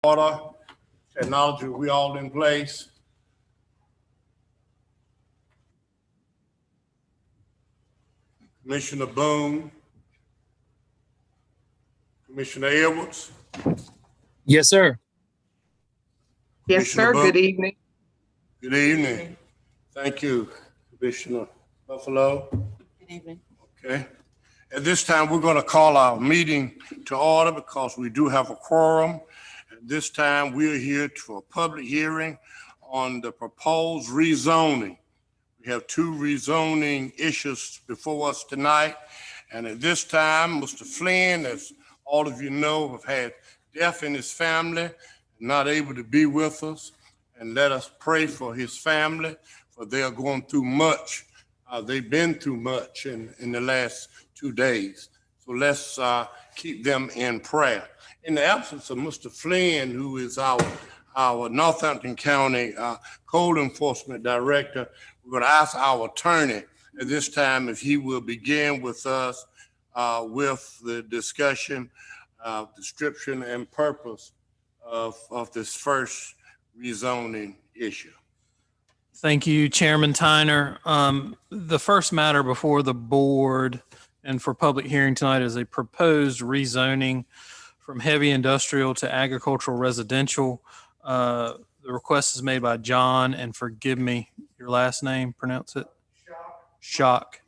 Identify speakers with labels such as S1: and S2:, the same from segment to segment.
S1: Order, technology, we all in place. Commissioner Boone, Commissioner Edwards.
S2: Yes, sir.
S3: Yes, sir. Good evening.
S1: Good evening. Thank you, Commissioner Buffalo.
S3: Good evening.
S1: Okay. At this time, we're going to call our meeting to order because we do have a quorum. At this time, we're here for a public hearing on the proposed rezoning. We have two rezoning issues before us tonight. And at this time, Mr. Flynn, as all of you know, have had death in his family, not able to be with us. And let us pray for his family, for they are going through much. They've been through much in the last 2 days. So let's keep them in prayer. In the absence of Mr. Flynn, who is our Northampton County Code Enforcement Director, we're going to ask our attorney at this time if he will begin with us with the discussion, description, and purpose of this first rezoning issue.
S2: Thank you, Chairman Tyner. The first matter before the board and for public hearing tonight is a proposed rezoning from heavy industrial to agricultural residential. The request is made by John, and forgive me, your last name, pronounce it? Shock.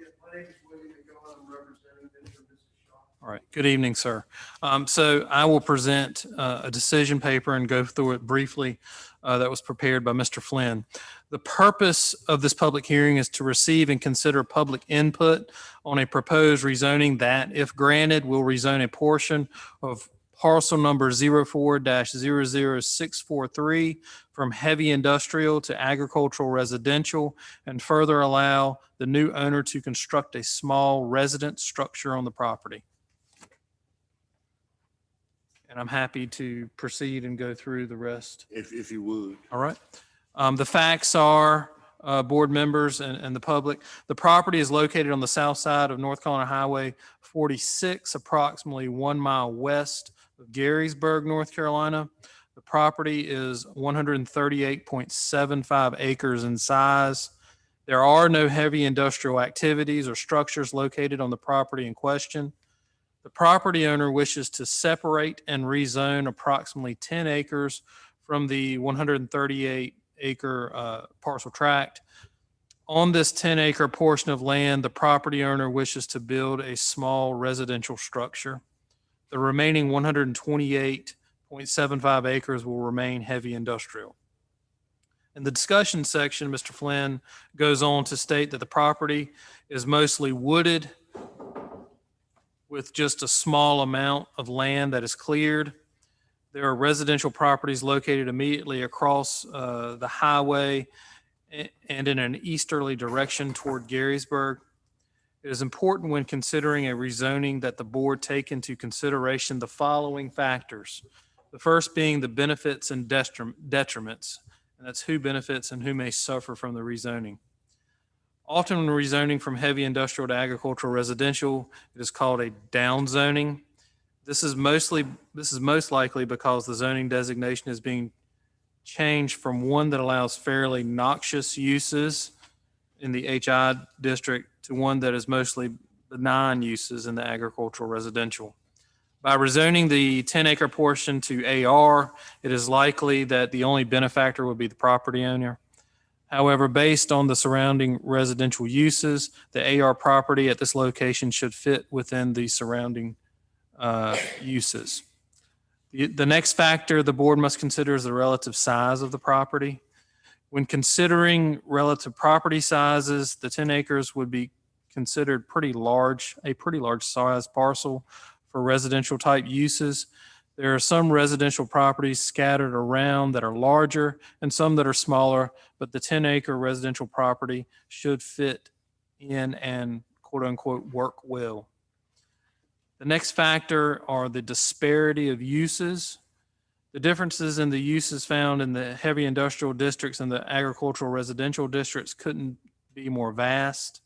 S2: All right. Good evening, sir. So I will present a decision paper and go through it briefly that was prepared by Mr. Flynn. The purpose of this public hearing is to receive and consider public input on a proposed rezoning that, if granted, will rezone a portion of parcel number 04-00643 from heavy industrial to agricultural residential, and further allow the new owner to construct a small residence structure on the property. And I'm happy to proceed and go through the rest.
S1: If you would.
S2: All right. The facts are, board members and the public, the property is located on the south side of North Carolina Highway 46, approximately 1 mile west of Garysburg, North Carolina. The property is 138.75 acres in size. There are no heavy industrial activities or structures located on the property in question. The property owner wishes to separate and rezone approximately 10 acres from the 138-acre parcel tract. On this 10-acre portion of land, the property owner wishes to build a small residential structure. The remaining 128.75 acres will remain heavy industrial. In the discussion section, Mr. Flynn goes on to state that the property is mostly wooded with just a small amount of land that is cleared. There are residential properties located immediately across the highway and in an easterly direction toward Garysburg. It is important when considering a rezoning that the board take into consideration the following factors. The first being the benefits and detriments, and that's who benefits and who may suffer from the rezoning. Often when rezoning from heavy industrial to agricultural residential, it is called a downzoning. This is most likely because the zoning designation is being changed from one that allows fairly noxious uses in the HI district to one that is mostly benign uses in the agricultural residential. By rezoning the 10-acre portion to AR, it is likely that the only benefactor would be the property owner. However, based on the surrounding residential uses, the AR property at this location should fit within the surrounding uses. The next factor the board must consider is the relative size of the property. When considering relative property sizes, the 10 acres would be considered a pretty large size parcel for residential type uses. There are some residential properties scattered around that are larger and some that are smaller, but the 10-acre residential property should fit in and quote unquote work well. The next factor are the disparity of uses. The differences in the uses found in the heavy industrial districts and the agricultural residential districts couldn't be more vast.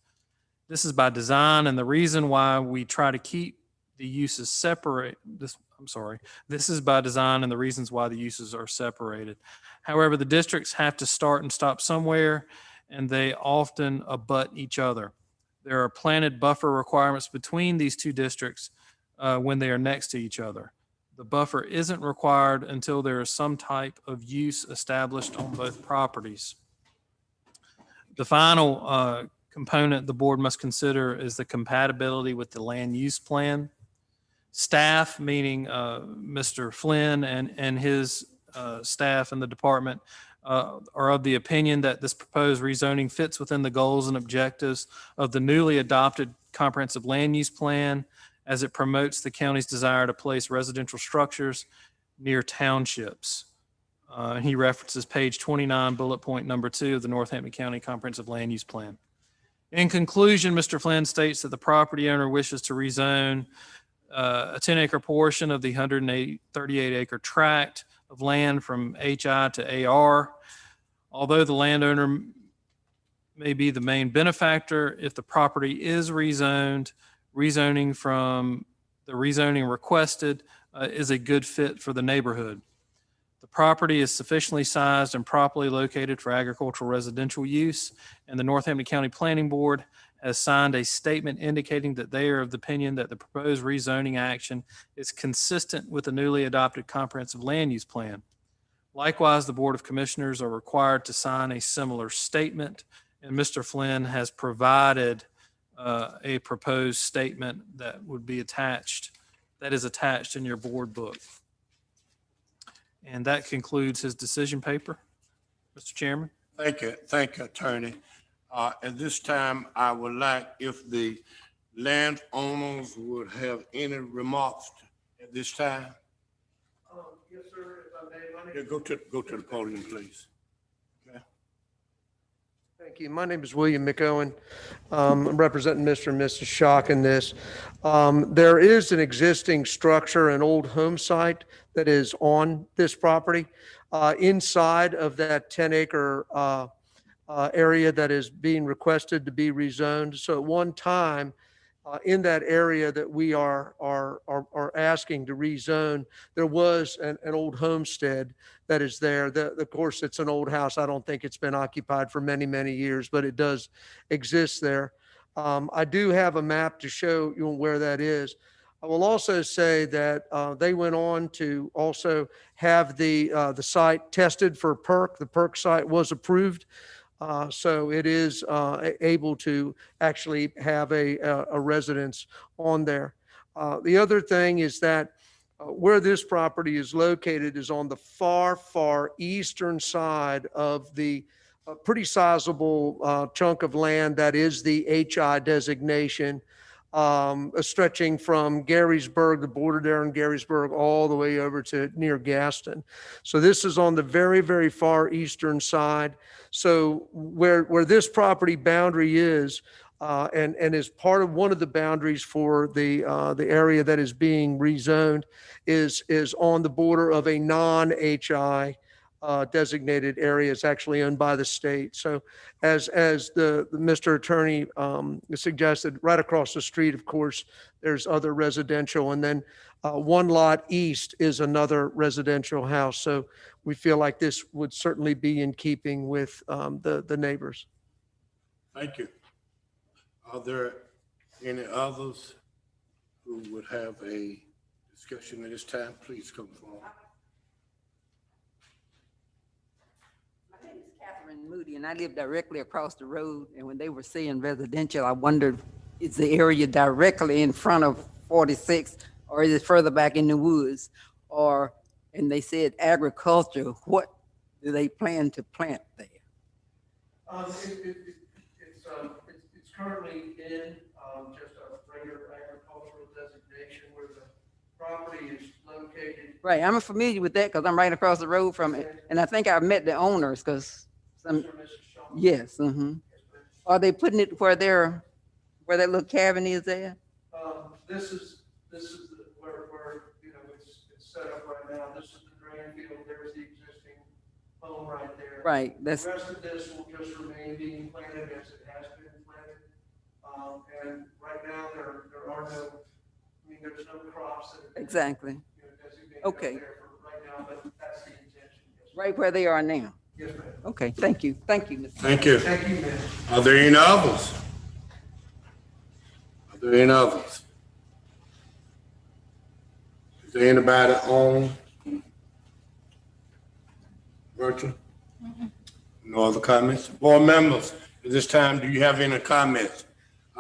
S2: This is by design, and the reason why we try to keep the uses separate. This is by design and the reasons why the uses are separated. However, the districts have to start and stop somewhere, and they often abut each other. There are planted buffer requirements between these two districts when they are next to each other. The buffer isn't required until there is some type of use established on both properties. The final component the board must consider is the compatibility with the land use plan. Staff, meaning Mr. Flynn and his staff in the department, are of the opinion that this proposed rezoning fits within the goals and objectives of the newly adopted comprehensive land use plan, as it promotes the county's desire to place residential structures near townships. He references page 29, bullet point number 2 of the Northampton County Comprehensive Land Use Plan. In conclusion, Mr. Flynn states that the property owner wishes to rezone a 10-acre portion of the 138-acre tract of land from HI to AR. Although the landowner may be the main benefactor, if the property is rezoned, rezoning from the rezoning requested is a good fit for the neighborhood. The property is sufficiently sized and properly located for agricultural residential use, and the Northampton County Planning Board has signed a statement indicating that they are of the opinion that the proposed rezoning action is consistent with the newly adopted comprehensive land use plan. Likewise, the Board of Commissioners are required to sign a similar statement, and Mr. Flynn has provided a proposed statement that would be attached, that is attached in your board book. And that concludes his decision paper. Mr. Chairman.
S1: Thank you, Attorney. At this time, I would like if the landowners would have any remarks at this time.
S4: Yes, sir, if I may.
S1: Yeah, go to the podium, please.
S4: Thank you. My name is William McOwen. I'm representing Mr. and Mrs. Schock in this. There is an existing structure, an old home site that is on this property. Inside of that 10-acre area that is being requested to be rezoned. So at one time, in that area that we are asking to rezone, there was an old homestead that is there. Of course, it's an old house. I don't think it's been occupied for many, many years, but it does exist there. I do have a map to show you where that is. I will also say that they went on to also have the site tested for PERC. The PERC site was approved. So it is able to actually have a residence on there. The other thing is that where this property is located is on the far eastern side of the pretty sizable chunk of land that is the HI designation, stretching from Garysburg, the border there in Garysburg, all the way over to near Gaston. So this is on the very far eastern side. So where this property boundary is, and is part of one of the boundaries for the area that is being rezoned, is on the border of a non-HI designated area. It's actually owned by the state. So as the Mr. Attorney suggested, right across the street, of course, there's other residential, and then one lot east is another residential house. So we feel like this would certainly be in keeping with the neighbors.
S1: Thank you. Are there any others who would have a discussion at this time? Please come forward.
S5: My name is Catherine Moody, and I live directly across the road. And when they were saying residential, I wondered, is the area directly in front of 46, or is it further back in the woods? And they said agriculture, what do they plan to plant there?
S4: It's currently in just a regular agricultural designation where the property is located.
S5: Right, I'm familiar with that because I'm right across the road from it. And I think I've met the owners because some, yes. Mm-hmm. Are they putting it where that little cabin is there?
S4: This is where you know it's set up right now. This is the drain field. There's the existing home right there.
S5: Right.
S4: The rest of this will just remain being planted as it has been planted. And right now there are no I mean, there's no crops that have been,
S5: Exactly.
S4: you know, designated
S5: Okay.
S4: up there for right now, but that's the intention. Yes,
S5: Right where they are now.
S4: Yes, ma'am.
S5: Okay, thank you. Thank you, Mr.
S1: Thank you.
S4: Thank you, ma'am.
S1: Are there any others? Are there any others? Is there anybody on virtual? No other comments? Board members, at this time, do you have any comments?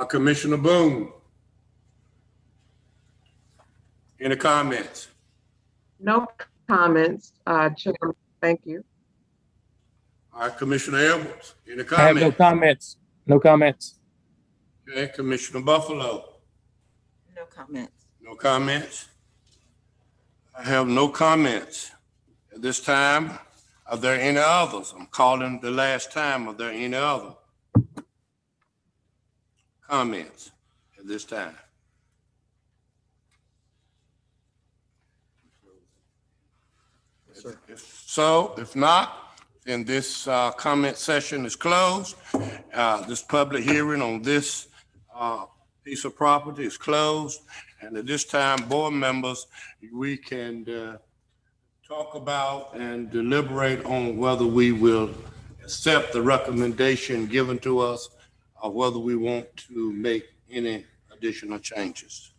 S1: Commissioner Boone? Any comments?
S3: No comments, Chairman. Thank you.
S1: All right, Commissioner Edwards, any
S6: I have no
S1: comments?
S6: comments. No comments.
S1: Okay, Commissioner Buffalo,
S3: No comments.
S1: no comments? I have no comments. At this time, are there any others? I'm calling the last time. Are there any other comments at this time? If not, then this comment session is closed. This public hearing on this piece of property is closed. And at this time, board members, we can talk about and deliberate on whether we will accept the recommendation given to us or whether we want to make any additional changes.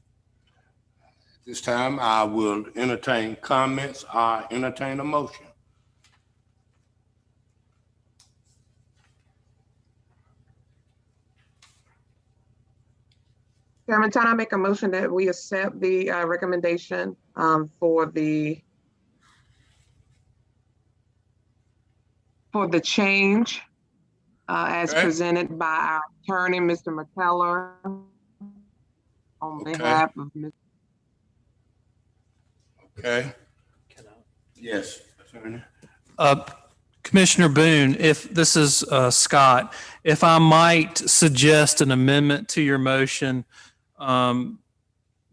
S1: At this time, I will entertain comments. I entertain a motion.
S3: Chairman, can I make a motion that we accept the recommendation for the change as
S1: Okay.
S3: presented by our attorney, Mr. McKellar, on
S1: Okay.
S3: behalf of Ms.
S1: Okay? Yes, attorney.
S2: Commissioner Boone, if this is Scott, if I might suggest an amendment to your motion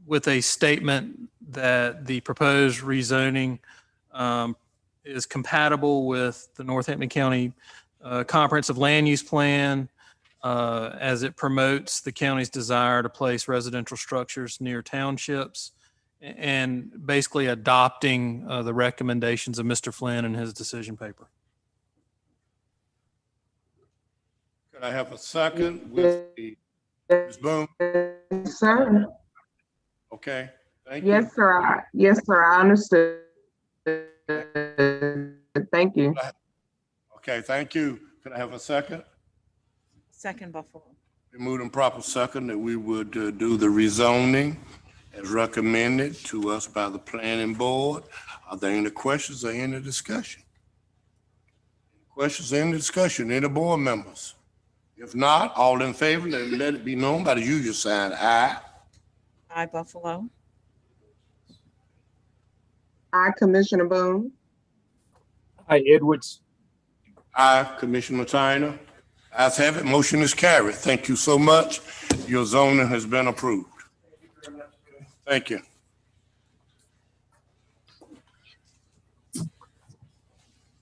S2: with a statement that the proposed rezoning is compatible with the Northampton County Comprehensive Land Use Plan as it promotes the county's desire to place residential structures near townships and basically adopting the recommendations of Mr. Flynn in his decision paper.
S1: Could I have a second with the, Ms. Boone?
S3: Yes, sir.
S1: Okay, thank you.
S3: Yes, sir. Yes, sir. I understood. Thank you.
S1: Okay, thank you. Could I have a second?
S7: Second Buffalo.
S1: Been moved and proper second that we would do the rezoning as recommended to us by the planning board. Are there any questions or any discussion? Questions or any discussion? Any board members? If not, all in favor, let it be known by the usual sign. Aye.
S7: I Buffalo.
S3: I, Commissioner Boone.
S6: Hi, Edwards.
S1: Aye, Commissioner Tyner. Ayes have it, motion is carried. Thank you so much. Your zoning has been approved. Thank you.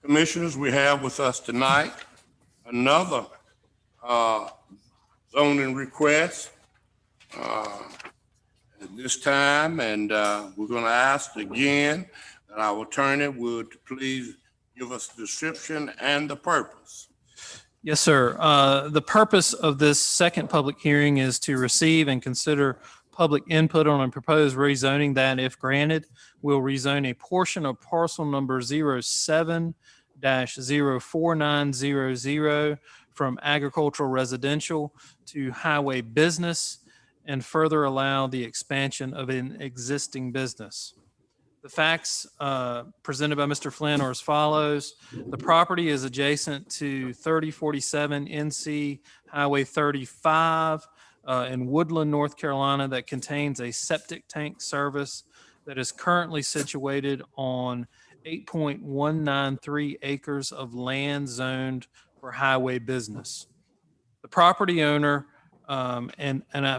S1: Commissioners, we have with us tonight another zoning request at this time, and we're going to ask again that our attorney would please give us the description and the purpose.
S2: Yes, sir. The purpose of this second public hearing is to receive and consider public input on a proposed rezoning that, if granted, will rezone a portion of parcel number 07-04900 from agricultural residential to highway business and further allow the expansion of an existing business. The facts presented by Mr. Flynn are as follows. The property is adjacent to 3047 NC Highway 35 in Woodland, North Carolina, that contains a septic tank service that is currently situated on 8.193 acres of land zoned for highway business. The property owner,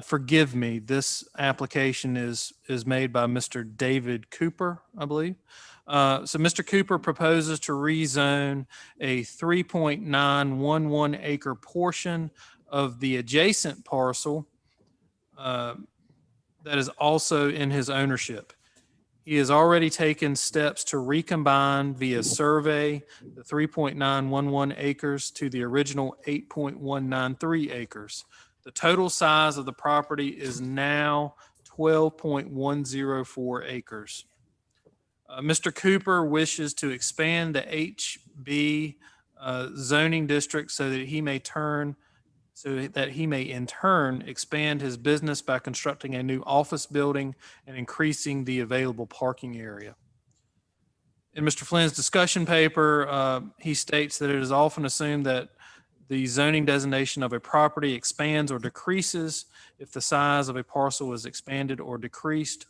S2: forgive me, this application is made by Mr. David Cooper, I believe. So Mr. Cooper proposes to rezone a 3.911 acre portion of the adjacent parcel that is also in his ownership. He has already taken steps to recombine via survey the 3.911 acres to the original 8.193 acres. The total size of the property is now 12.104 acres. Mr. Cooper wishes to expand the HB zoning district so that he may in turn expand his business by constructing a new office building and increasing the available parking area. In Mr. Flynn's discussion paper, he states that it is often assumed that the zoning designation of a property expands or decreases if the size of a parcel is expanded or decreased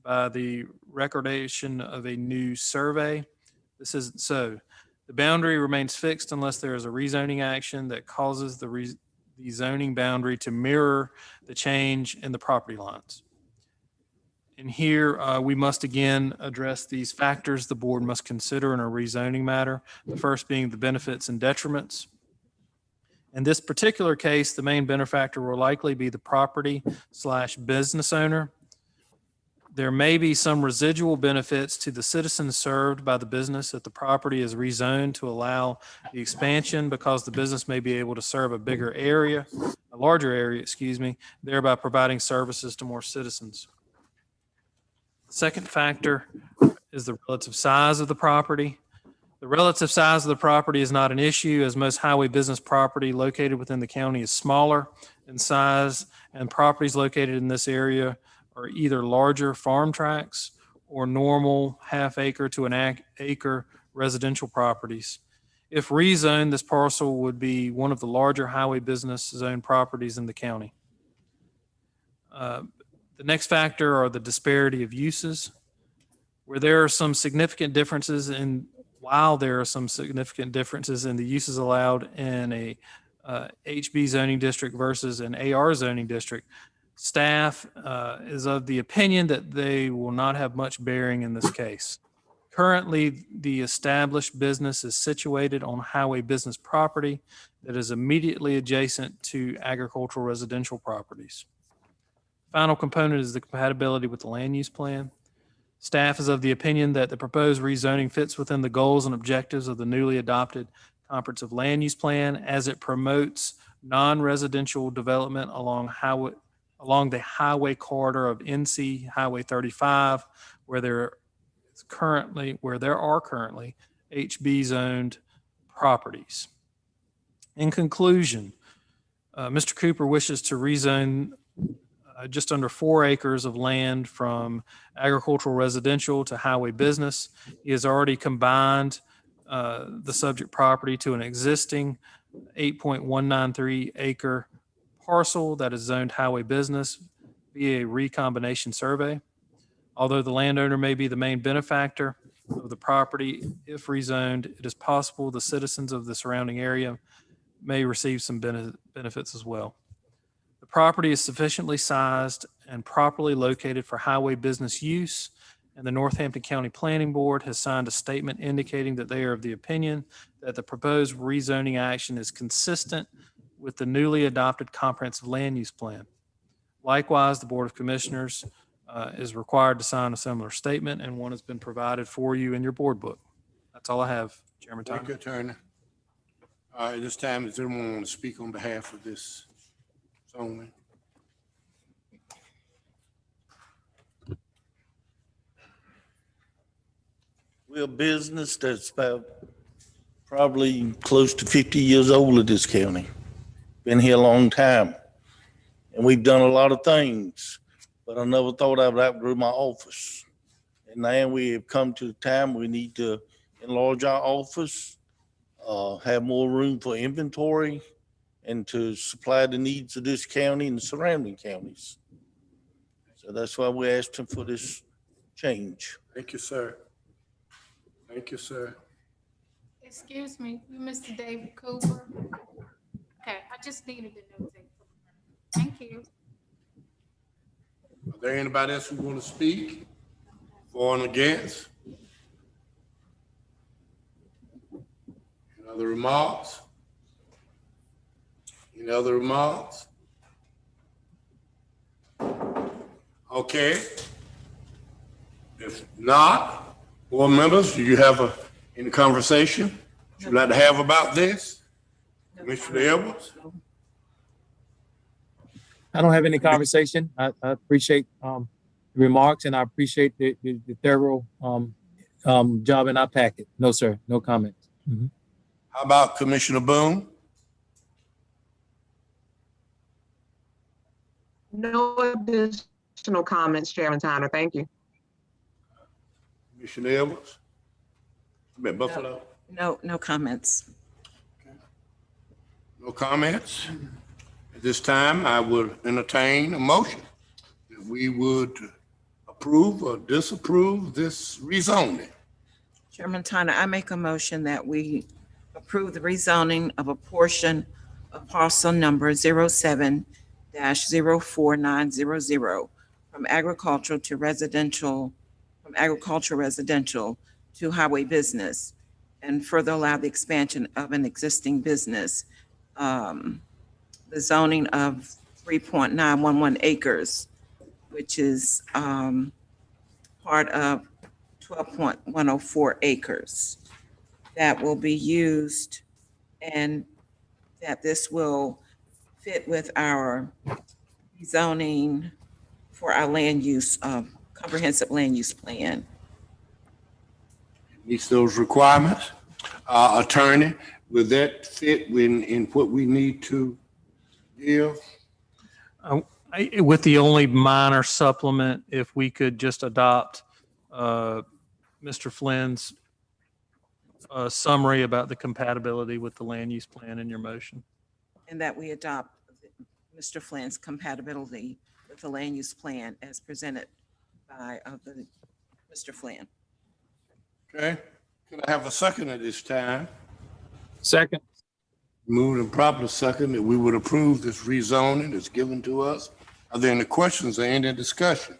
S2: by the recordation of a new survey. This isn't so. The boundary remains fixed unless there is a rezoning action that causes the zoning boundary to mirror the change in the property lines. And here we must again address these factors the board must consider in a rezoning matter. The first being the benefits and detriments. In this particular case, the main benefactor will likely be the property/business owner. There may be some residual benefits to the citizens served by the business if the property is rezoned to allow the expansion, because the business may be able to serve a larger area, thereby providing services to more citizens. The second factor is the relative size of the property. The relative size of the property is not an issue, as most highway business property located within the county is smaller in size, and properties located in this area are either larger farm tracts or normal half-acre to an acre residential properties. If rezoned, this parcel would be one of the larger highway business zone properties in the county. The next factor are the disparity of uses. While there are some significant differences in the uses allowed in a HB zoning district versus an AR zoning district, staff is of the opinion that they will not have much bearing in this case. Currently, the established business is situated on highway business property that is immediately adjacent to agricultural residential properties. Final component is the compatibility with the land use plan. Staff is of the opinion that the proposed rezoning fits within the goals and objectives of the newly adopted comprehensive land use plan, as it promotes non-residential development along the highway corridor of NC Highway 35, where there are currently HB zoned properties. In conclusion, Mr. Cooper wishes to rezone just under 4 acres of land from agricultural residential to highway business. He has already combined the subject property to an existing 8.193 acre parcel that is zoned highway business via a recombination survey. Although the landowner may be the main benefactor of the property, if rezoned, it is possible the citizens of the surrounding area may receive some benefits as well. The property is sufficiently sized and properly located for highway business use, and the Northampton County Planning Board has signed a statement indicating that they are of the opinion that the proposed rezoning action is consistent with the newly adopted comprehensive land use plan. Likewise, the Board of Commissioners is required to sign a similar statement, and one has been provided for you in your board book. That's all I have, Chairman
S1: Thank you,
S2: Tyler.
S1: Attorney. All right, this time, does anyone want to speak on behalf of this zoning?
S8: We're a business that's about probably close to 50 years old in this county. Been here a long time. And we've done a lot of things, but I never thought I would outgrow my office. And now we have come to the time we need to enlarge our office, have more room for inventory, and to supply the needs of this county and the surrounding counties. So that's why we're asking for this change.
S1: Thank you, sir. Thank you, sir.
S9: Excuse me, you Mr. David Cooper? Okay, I just needed to know that. Thank you.
S1: Are there anybody else who want to speak for and against? Any other remarks? Any other remarks? Okay. If not, board members, do you have any conversation you'd like to have about this? Commissioner Edwards?
S6: I don't have any conversation. I appreciate the remarks and I appreciate the thorough job in our packet. No, sir, no comments. Mhm.
S1: How about Commissioner Boone?
S3: No additional comments, Chairman Tyner. Thank you.
S1: Commissioner Edwards? Buffalo?
S7: No comments.
S1: No comments? At this time, I would entertain a motion that we would approve or disapprove this rezoning.
S7: Chairman Tyner, I make a motion that we approve the rezoning of a portion of parcel number 07-04900 from agricultural residential to highway business, and further allow the expansion of an existing business. The zoning of 3.911 acres, which is part of 12.104 acres that will be used, and that this will fit with our zoning for our land use, comprehensive land use plan.
S1: Meets those requirements. Attorney, will that fit in what we need to give?
S2: With the only minor supplement, if we could just adopt Mr. Flynn's summary about the compatibility with the land use plan in your motion.
S7: And that we adopt Mr. Flynn's compatibility with the land use plan as presented by Mr. Flynn.
S1: Okay, can I have a second at this time?
S6: Second.
S1: Moved and properly second that we would approve this rezoning that's given to us. Are there any questions or any discussion?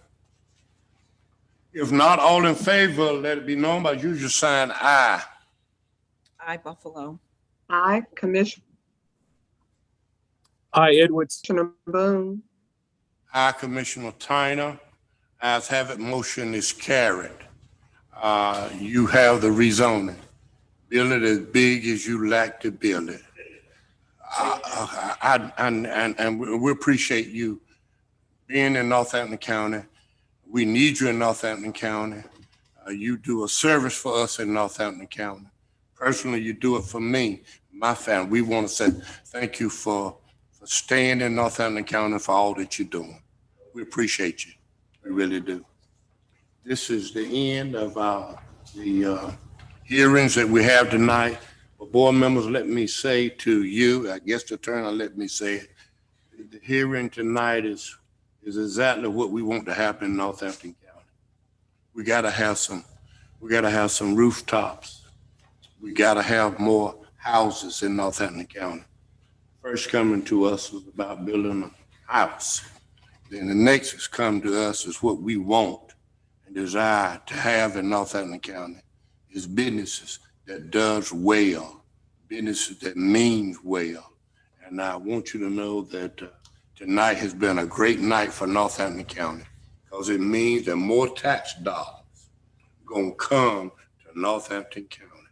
S1: If not, all in favor, let it be known by usual sign aye.
S7: I, Buffalo.
S3: Aye, Commissioner
S6: Aye, Edwards.
S3: Boone.
S1: Aye, Commissioner Tyner. Ayes have it, motion is carried. You have the rezoning. Build it as big as you like to build it. And we appreciate you being in Northampton County. We need you in Northampton County. You do a service for us in Northampton County. Personally, you do it for me, my family. We want to say thank you for staying in Northampton County for all that you're doing. We appreciate you. We really do. This is the end of the hearings that we have tonight. But board members, let me say to you, I guess the attorney let me say it, the hearing tonight is exactly what we want to happen in Northampton County. We gotta have some rooftops. We gotta have more houses in Northampton County. First coming to us was about building a house. Then the next has come to us is what we want and desire to have in Northampton County is businesses that does well, businesses that means well. And I want you to know that tonight has been a great night for Northampton County because it means that more tax dollars gonna come to Northampton County.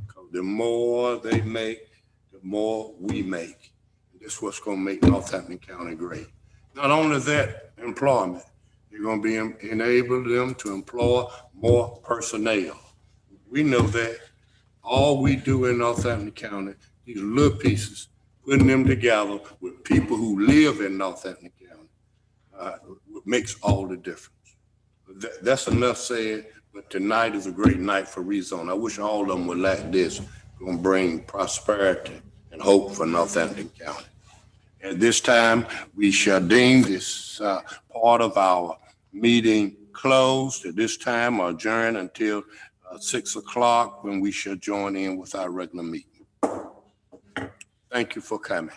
S1: Because the more they make, the more we make. This is what's gonna make Northampton County great. Not only that, employment. You're gonna be enable them to employ more personnel. We know that all we do in Northampton County, these little pieces, putting them together with people who live in Northampton County, makes all the difference. That's enough said, but tonight is a great night for rezone. I wish all of them were like this, gonna bring prosperity and hope for Northampton County. At this time, we shall deem this part of our meeting closed at this time or adjourn until 6 o'clock when we shall join in with our regular meeting. Thank you for coming.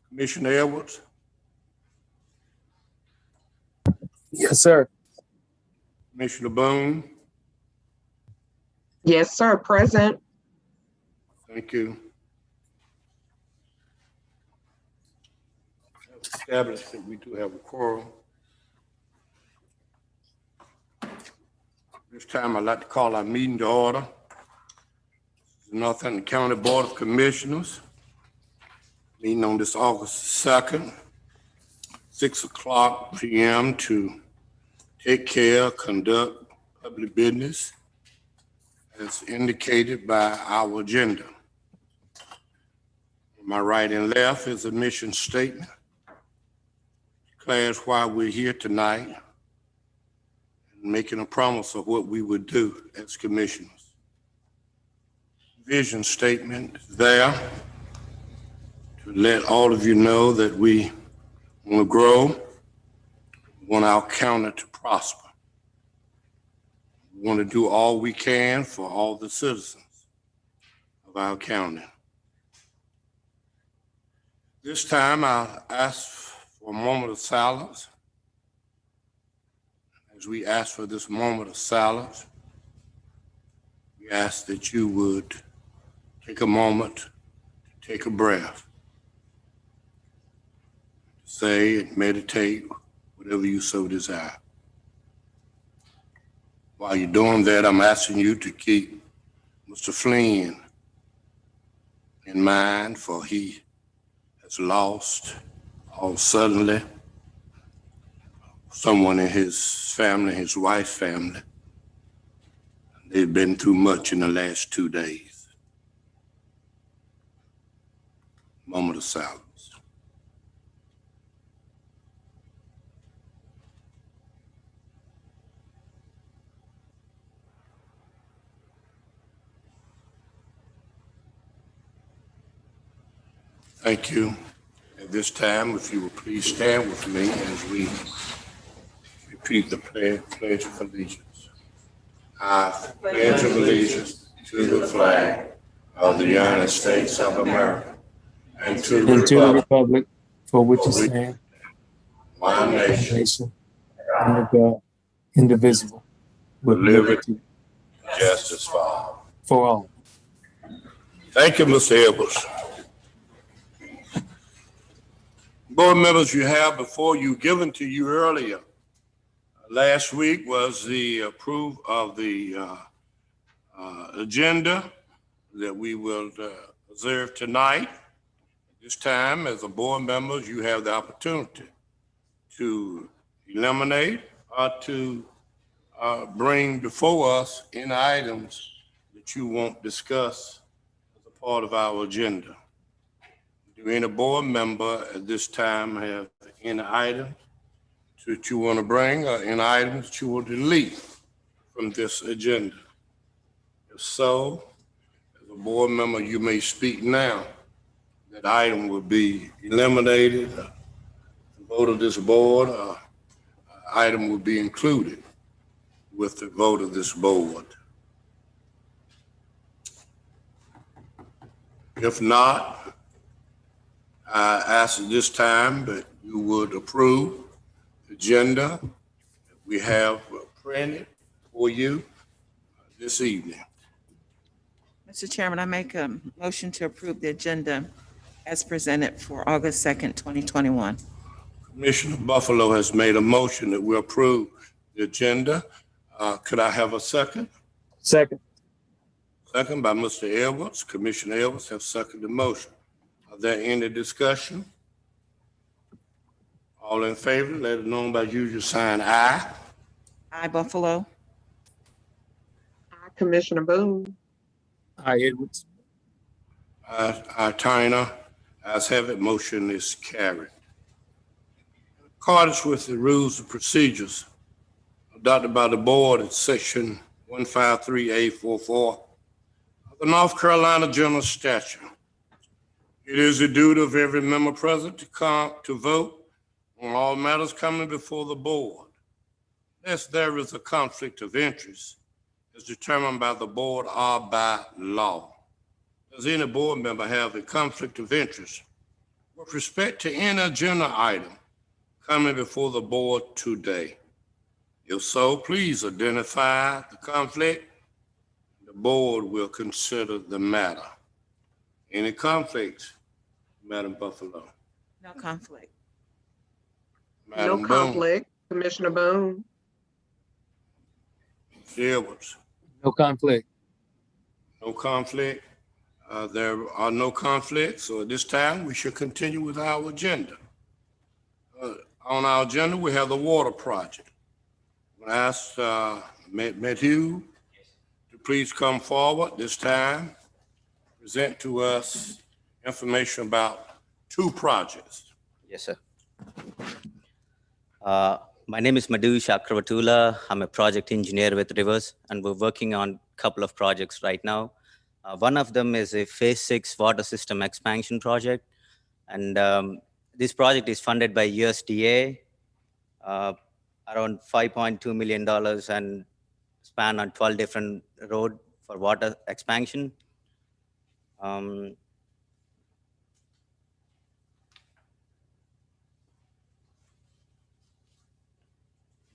S1: Commissioner Edwards,
S6: Yes, sir.
S1: Commissioner Boone,
S3: Yes, sir, present.
S1: thank you. Established that we do have a quorum. This time I'd like to call our meeting to order. The Northampton County Board of Commissioners, meeting on this August 2nd, 6:00 p.m. to take care, conduct public business as indicated by our agenda. My right and left is a mission statement. Declares why we're here tonight and making a promise of what we would do as commissioners. Vision statement is there to let all of you know that we want to grow, we want our county to prosper. We want to do all we can for all the citizens of our county. This time I'll ask for a moment of silence. As we ask for this moment of silence, we ask that you would take a moment to take a breath, say and meditate whatever you so desire. While you're doing that, I'm asking you to keep Mr. Flynn in mind, for he has lost all suddenly someone in his family, his wife's family. They've been through much in the last 2 days. Moment of silence. Thank you. At this time, if you will please stand with me as we repeat the Pledge of Allegiance. I pledge of allegiance to the flag of the United States of America and to the
S6: republic for which it stands,
S1: one nation,
S6: nation, under God, indivisible, with liberty
S1: and justice for all.
S6: for all.
S1: Thank you, Mr. Edwards. Board members, you have before you, given to you earlier, last week was the approval of the agenda that we will observe tonight. This time, as a board members, you have the opportunity to eliminate or to bring before us any items that you won't discuss as a part of our agenda. Do any board member at this time have any items that you want to bring or any items that you want to delete from this agenda? If so, as a board member, you may speak now. That item will be eliminated. The vote of this board, item will be included with the vote of this board. If not, I ask at this time that you would approve the agenda that we have printed for you this evening.
S7: Mr. Chairman, I make a motion to approve the agenda as presented for August 2nd, 2021.
S1: Commissioner Buffalo has made a motion that we approve the agenda. Could I have a second?
S6: Second.
S1: Second by Mr. Edwards. Commissioner Edwards has seconded the motion. Are there any discussion? All in favor, let it known by usual sign aye.
S7: I, Buffalo.
S3: Aye, Commissioner Boone.
S6: Aye, Edwards.
S1: Aye, Tyner. Ayes have it, motion is carried. In accordance with the rules and procedures adopted by the board in section 153A44 of the North Carolina General Statute, It is the duty of every member present to come to vote on all matters coming before the board. Unless there is a conflict of interest as determined by the board or by law. Does any board member have a conflict of interest with respect to any agenda item coming before the board today? If so, please identify the conflict. The board will consider the matter. Any conflicts, Madam Buffalo?
S7: No conflict.
S3: No
S1: Madam Boone?
S3: conflict. Commissioner Boone.
S1: Mr. Edwards?
S6: No conflict.
S1: No conflict. There are no conflicts, so at this time, we should continue with our agenda. On our agenda, we have the water project. I'm going to ask Matthew to please come forward this time, present to us information about two projects.
S10: Yes, sir. My name is Madhu Chakravatula. I'm a project engineer with Rivers, and we're working on a couple of projects right now. One of them is a Phase 6 water system expansion project, and this project is funded by USDA, around $5.2 million, and span on 12 different roads for water expansion.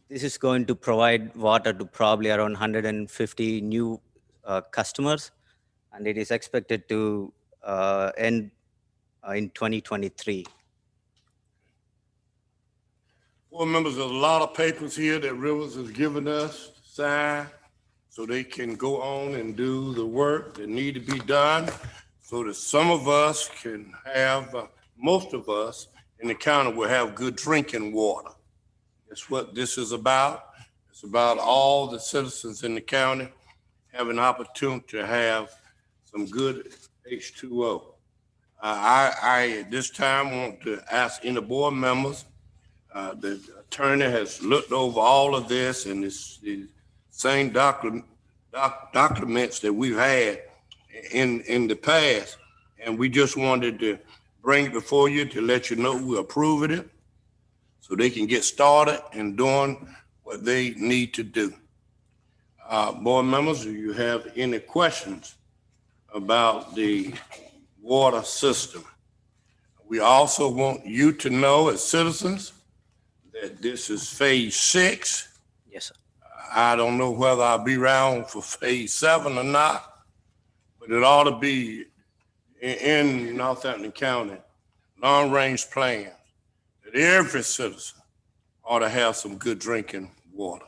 S10: This is going to provide water to probably around 150 new customers, and it is expected to end in 2023.
S1: Board members, there's a lot of papers here that Rivers has given us to sign so they can go on and do the work that need to be done so that some of us can have, most of us in the county will have good drinking water. That's what this is about. It's about all the citizens in the county having an opportunity to have some good H2O. I at this time want to ask any board members, the attorney has looked over all of this and it's the same documents that we've had in the past. And we just wanted to bring it before you to let you know we're approving it so they can get started and doing what they need to do. Board members, do you have any questions about the water system? We also want you to know as citizens that this is Phase 6.
S10: Yes, sir.
S1: I don't know whether I'll be around for Phase 7 or not, but it ought to be in Northampton County, long-range plans, that every citizen ought to have some good drinking water.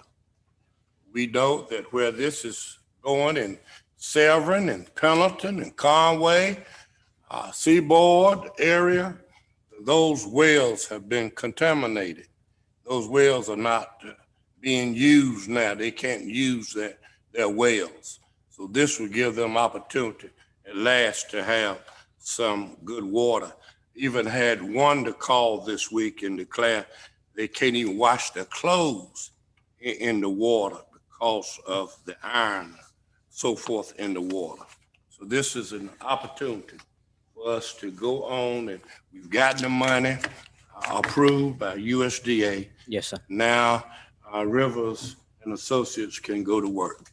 S1: We know that where this is going in Severn and Pendleton and Conway, Seaboard area, those wells have been contaminated. Those wells are not being used now. They can't use their wells. So this will give them opportunity at last to have some good water. Even had one to call this week and declare they can't even wash their clothes in the water because of the iron, so forth in the water. So this is an opportunity for us to go on, and we've gotten the money approved by USDA.
S10: Yes, sir.
S1: Now, Rivers and Associates can go to work.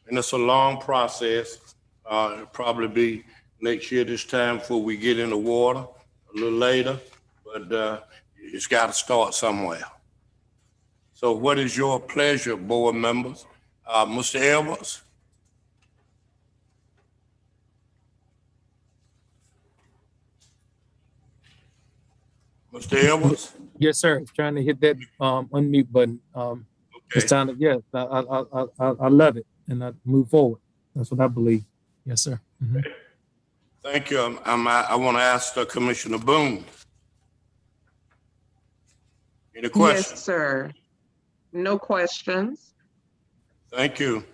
S1: And it's a long process. It'll probably be next year this time before we get in the water, a little later, but it's got to start somewhere. So what is your pleasure, board members? Mr. Edwards? Mr. Edwards?
S6: Yes, sir. I was trying to hit that unmute button. It's time to, yes, I love it and I move forward. That's what I believe. Yes, sir. Mhm.
S1: Thank you. I want to ask Commissioner Boone. Any questions?
S3: Yes, sir. No questions.
S1: Thank you.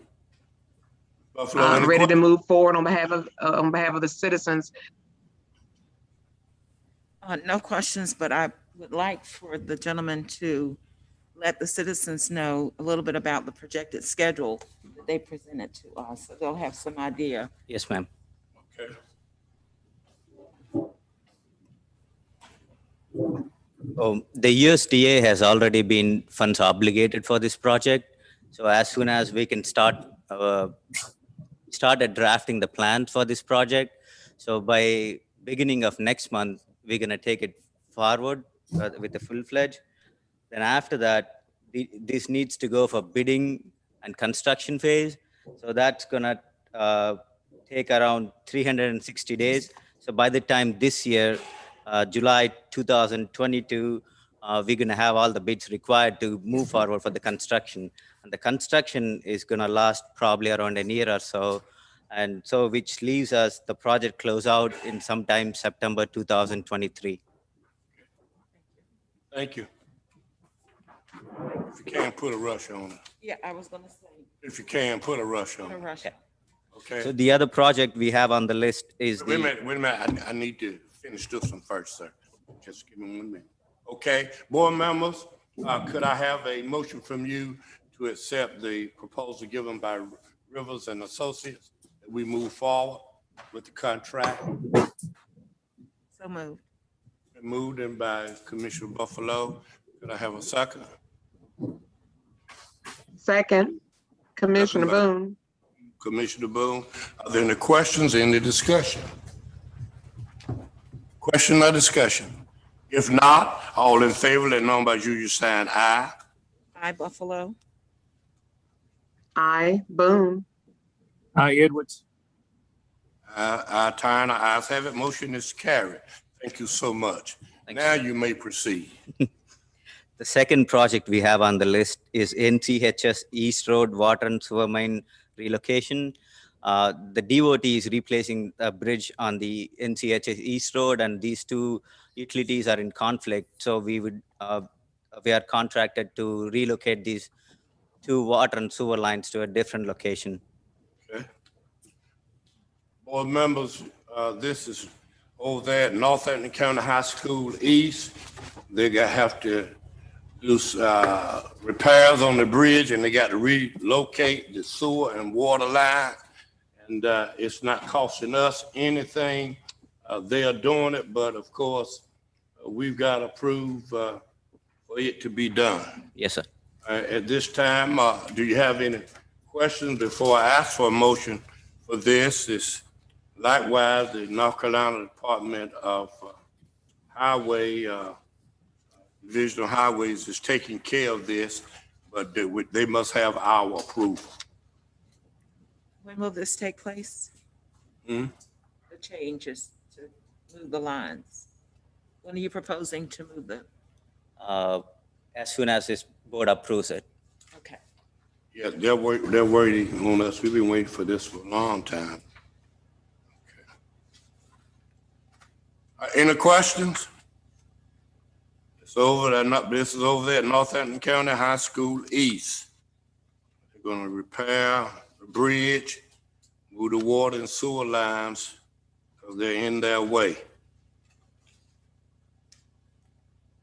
S1: Buffalo,
S3: I'm
S1: any
S3: ready to
S1: que-
S3: move forward on behalf of the citizens.
S7: No questions, but I would like for the gentleman to let the citizens know a little bit about the projected schedule that they presented to us, so they'll have some idea.
S10: Yes, ma'am.
S1: Okay.
S10: The USDA has already been funds obligated for this project. So as soon as we can started drafting the plans for this project. So by beginning of next month, we're gonna take it forward with the full-fledged. Then after that, this needs to go for bidding and construction phase. So that's gonna take around 360 days. So by the time this year, July 2022, we're gonna have all the bids required to move forward for the construction. And the construction is gonna last probably around a year or so. And so which leaves us the project close out in sometime September 2023.
S1: Thank you. If you can, put a rush on it.
S7: Yeah, I was gonna say,
S1: If you can, put a rush on
S7: a
S1: it.
S7: rush.
S10: So
S1: Okay?
S10: the other project we have on the list is
S1: Wait a
S10: the,
S1: minute. I need to finish this one first, sir. Just give me 1 minute. Okay, board members, could I have a motion from you to accept the proposal given by Rivers and Associates? That we move forward with the contract?
S7: So moved.
S1: Moved in by Commissioner Buffalo. Could I have a second?
S3: Second, Commissioner Boone.
S1: Commissioner Boone, are there any questions, any discussion? Question or discussion? If not, all in favor, let know by usual sign aye.
S7: I, Buffalo.
S3: I, Boone.
S6: Aye, Edwards.
S1: Aye, Turner, ayes have it, motion is carried. Thank you so much.
S10: Thanks.
S1: Now you may proceed.
S10: the second project we have on the list is Nchs East Road Water and Sewer Main Relocation. The DOT is replacing a bridge on the Nchs East Road, and these two utilities are in conflict. So we are contracted to relocate these two water and sewer lines to a different location.
S1: Okay. Board members, this is over there at Northampton County High School East. They have to do repairs on the bridge, and they got to relocate the sewer and water line. And it's not costing us anything. They are doing it, but of course, we've got to prove for it to be done.
S10: Yes, sir.
S1: At this time, do you have any questions before I ask for a motion for this? It's likewise, the North Carolina Department of Highway, Division of Highways is taking care of this, but they must have our approval.
S7: When will this take place?
S1: Hmm?
S7: The changes to move the lines? When are you proposing to move the,
S10: As soon as this board approves it.
S7: okay.
S1: Yeah, they're waiting on us. We've been waiting for this for a long time. Okay. Any questions? It's over there. This is over there at Northampton County High School East. They're gonna repair the bridge, move the water and sewer lines, because they're in their way.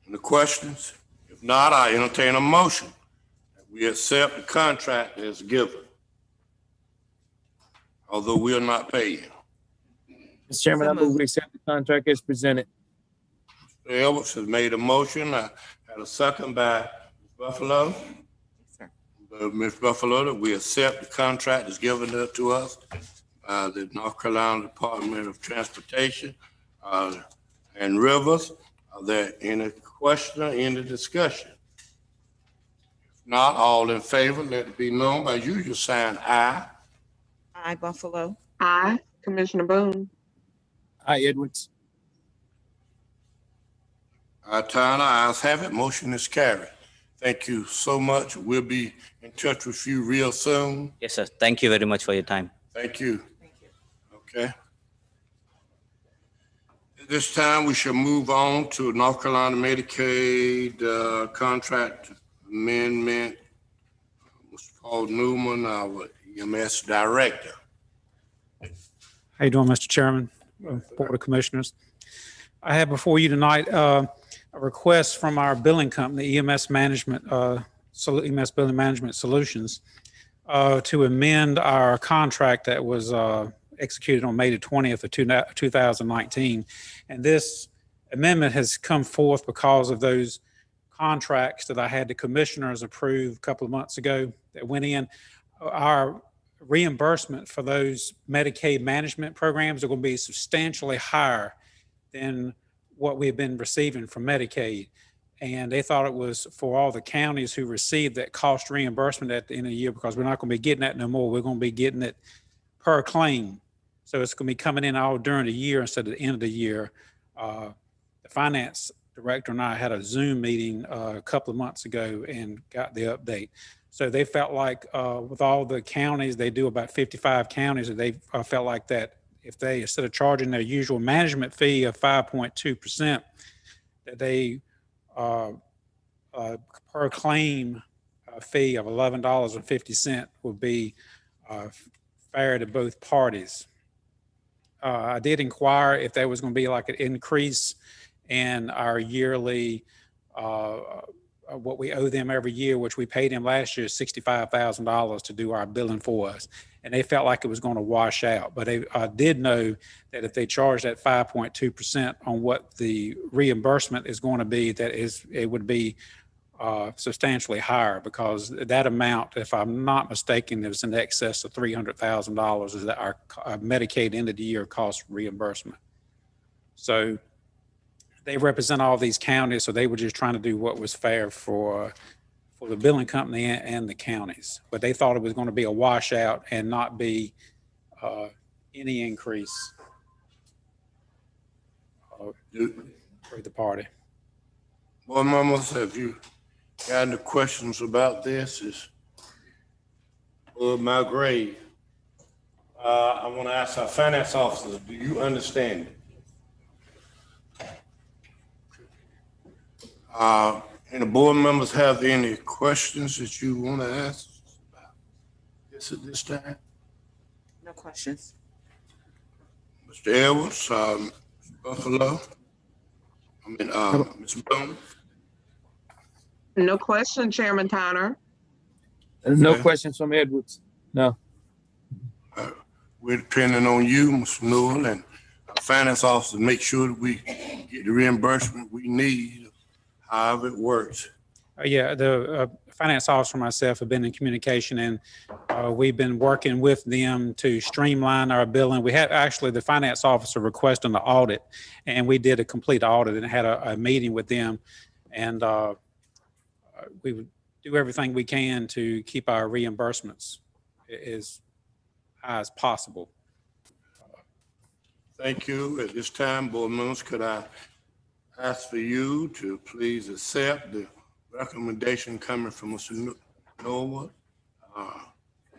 S1: Any questions? If not, I entertain a motion. We accept the contract as given, although we are not paying.
S6: Mr. Chairman, I move we accept the contract as presented.
S1: Mr. Edwards has made a motion. I had a second by Ms. Buffalo.
S7: Yes, sir.
S1: Ms. Buffalo, that we accept the contract as given to us by the North Carolina Department of Transportation and Rivers. Are there any question or any discussion? If not, all in favor, let it be known by usual sign aye.
S7: I, Buffalo.
S3: I, Commissioner Boone.
S6: Aye, Edwards.
S1: Turner, ayes have it. Motion is carried. Thank you so much. We'll be in touch with you real soon.
S10: Yes, sir. Thank you very much for your time.
S1: Thank you.
S7: Thank you.
S1: Okay. At this time, we shall move on to North Carolina Medicaid contract amendment. Mr. Paul Newman, our EMS director.
S11: How you doing, Mr. Chairman, Board of Commissioners? I have before you tonight a request from our billing company, EMS Management, EMS Billing Management Solutions, to amend our contract that was executed on May the 20th of 2019. And this amendment has come forth because of those contracts that I had the commissioners approve a couple of months ago that went in. Our reimbursement for those Medicaid management programs are going to be substantially higher than what we've been receiving from Medicaid. And they thought it was for all the counties who received that cost reimbursement at the end of the year, because we're not going to be getting that no more. We're going to be getting it per claim. So it's going to be coming in all during the year instead of the end of the year. The finance director and I had a Zoom meeting a couple of months ago and got the update. So they felt like with all the counties, they do about 55 counties, and they felt like that if they, instead of charging their usual management fee of 5.2%, that they per claim fee of $11.50 would be fair to both parties. I did inquire if there was going to be like an increase in our yearly, what we owe them every year, which we paid them last year, $65,000 to do our billing for us. And they felt like it was going to wash out. But they did know that if they charge that 5.2% on what the reimbursement is going to be, it would be substantially higher, because that amount, if I'm not mistaken, is in excess of $300,000 is that our Medicaid end of the year cost reimbursement. So they represent all these counties, so they were just trying to do what was fair for the billing company and the counties. But they thought it was going to be a washout and not be any increase for the party.
S1: Board members, have you got any questions about this? Is my grade. I want to ask our finance officers, do you understand it? Any board members have any questions that you want to ask about this at this time?
S7: No questions.
S1: Mr. Edwards, Mr. Buffalo, Ms. Bloom?
S3: No question, Chairman Tanner.
S6: No
S1: Okay.
S6: questions from Edwards. No.
S1: We're depending on you, Mr. Newell, and our finance officer to make sure that we get the reimbursement we need, however it works.
S11: Yeah, the finance officer and myself have been in communication, and we've been working with them to streamline our billing. We had actually the finance officer requesting an audit, and we did a complete audit and had a meeting with them, and we would do everything we can to keep our reimbursements as high as possible.
S1: Thank you. At this time, board members, could I ask for you to please accept the recommendation coming from Mr. Norwood,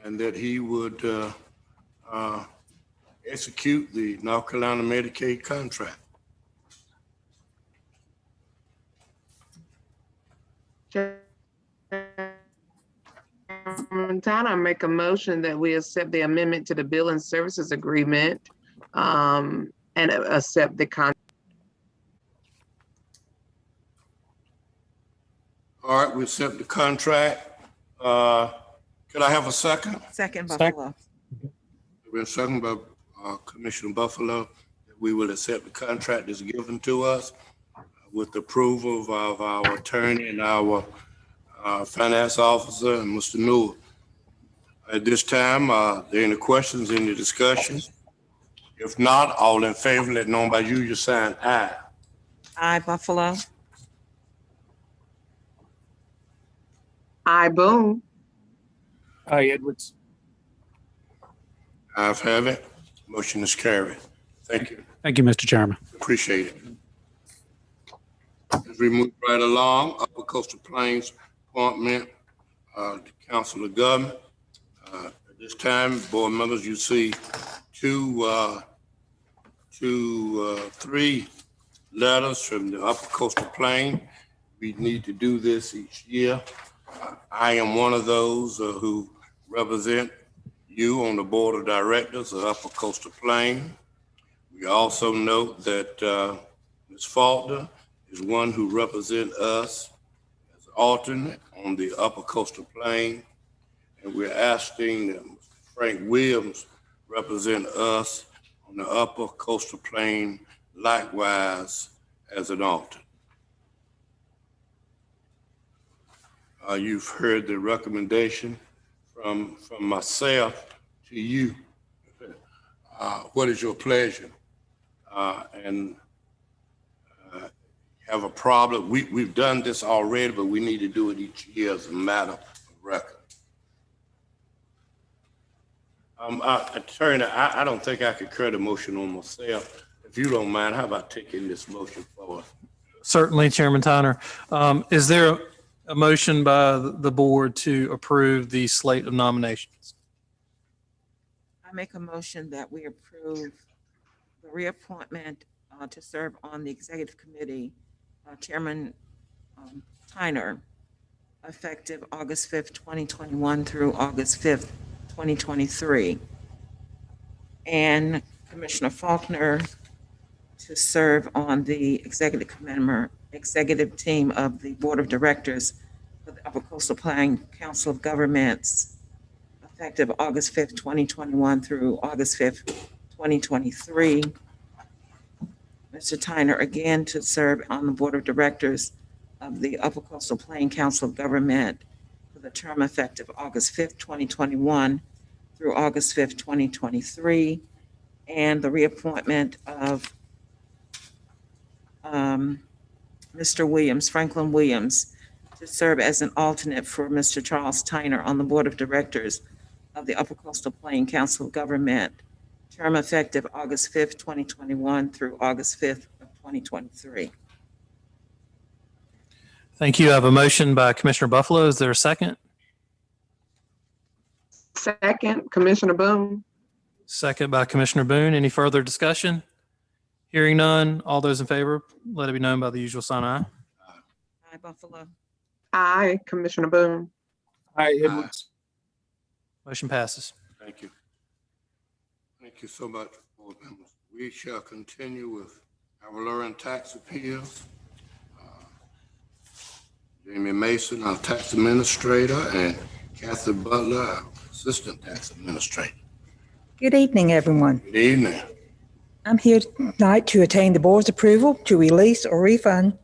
S1: and that he would execute the North Carolina Medicaid contract.
S3: Chairman Tanner, I make a motion that we accept the amendment to the billing services agreement and accept the contract.
S1: All right, we accept the contract. Could I have a second?
S7: Second,
S6: Second.
S7: Buffalo.
S1: We're second by Commissioner Buffalo, that we will accept the contract that's given to us with the approval of our attorney and our finance officer and Mr. Newell. At this time, are there any questions, any discussion? If not, all in favor, let known by you, your sign aye.
S7: Aye, Buffalo.
S3: Aye, Boone.
S6: Aye, Edwards.
S1: Ayes have it. Motion is carried. Thank you.
S11: Thank you, Mr. Chairman.
S1: Appreciate it. As we move right along, Upper Coastal Plains appointment, the Council of Government. At this time, board members, you see three letters from the Upper Coastal Plain. We need to do this each year. I am one of those who represent you on the Board of Directors of Upper Coastal Plain. We also note that Ms. Faulkner is one who represents us as alternate on the Upper Coastal Plain. And we're asking that Frank Williams represent us on the Upper Coastal Plain likewise as an alternate. You've heard the recommendation from myself to you. What is your pleasure? And have a problem? We've done this already, but we need to do it each year as a matter of record. Attorney, I don't think I could carry the motion on myself. If you don't mind, how about taking this motion forward?
S2: Certainly, Chairman Tyner. Is there a motion by the board to approve the slate of nominations?
S7: I make a motion that we approve the reappointment to serve on the executive committee, Chairman Tyner, effective August 5th, 2021 through August 5th, 2023. And Commissioner Faulkner to serve on the executive team of the Board of Directors for the Upper Coastal Plain Council of Governments, effective August 5th, 2021 through August 5th, 2023. Mr. Tyner again to serve on the Board of Directors of the Upper Coastal Plain Council of Government for the term effective August 5th, 2021 through August 5th, 2023. And the reappointment of Mr. Williams, Franklin Williams, to serve as an alternate for Mr. Charles Tyner on the Board of Directors of the Upper Coastal Plain Council of Government, term effective August 5th, 2021 through August 5th of 2023.
S2: Thank you. I have a motion by Commissioner Buffalo. Is there a second?
S3: Second, Commissioner Boone.
S2: Second by Commissioner Boone. Any further discussion? Hearing none. All those in favor, let it be known by the usual sign aye.
S7: Aye, Buffalo.
S3: Aye, Commissioner Boone.
S6: Aye, Edwards.
S2: Motion passes.
S1: Thank you. Thank you so much, board members. We shall continue with our Lorraine tax appeals. Jamie Mason, our tax administrator, and Kathy Butler, our assistant tax administrator.
S12: Good evening, everyone.
S1: Good evening.
S12: I'm here tonight to attain the board's approval to release or refund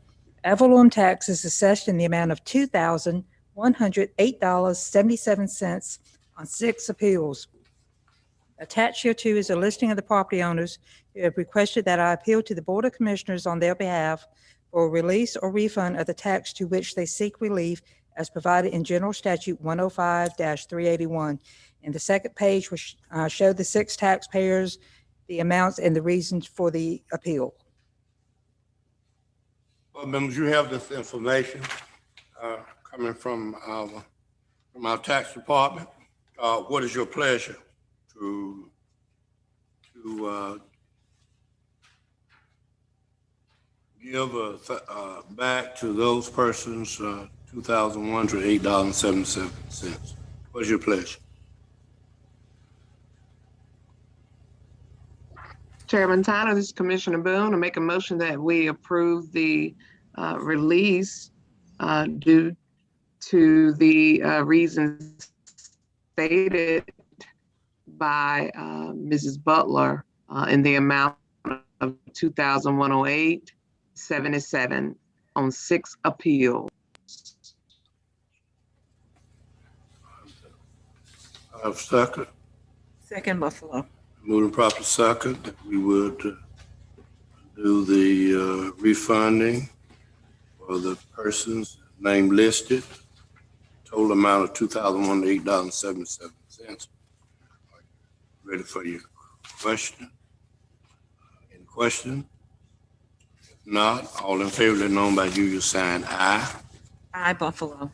S12: ad valorem taxes assessed in the amount of $2,108.77 on 6 appeals. Attached hereto is a listing of the property owners who have requested that I appeal to the Board of Commissioners on their behalf for release or refund of the tax to which they seek relief as provided in General Statute 105-381. And the second page will show the 6 taxpayers, the amounts, and the reasons for the appeal.
S1: Board members, you have this information coming from our tax department. What is your pleasure to give back to those persons $2,108.77? What's your pleasure?
S3: Chairman Tyner, this is Commissioner Boone. I make a motion that we approve the release due to the reasons stated by Mrs. Butler in the amount of $2,108.77 on 6 appeals.
S1: I have a second.
S7: Second, Buffalo.
S1: Moving proper second that we would do the refunding for the persons name listed. Total amount of $2,108.77. Ready for your question? Any question? If not, all in favor, let known by usual sign aye.
S7: Aye, Buffalo.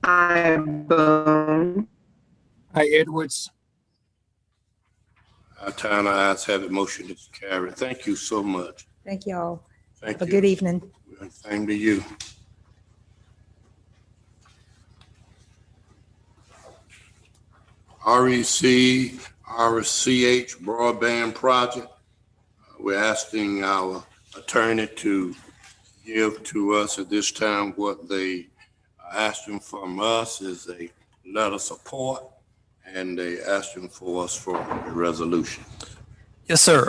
S3: Aye, Boone.
S6: Aye, Edwards.
S1: Our time, our ayes have it, motion is carried. Thank you so much.
S12: Thank you all.
S1: Thank
S12: Have a
S1: you.
S12: good evening.
S1: Same to you. RCH broadband project. We're asking our attorney to give to us at this time what they are asking from us is a letter of support, and they asking for us for a resolution.
S2: Yes, sir.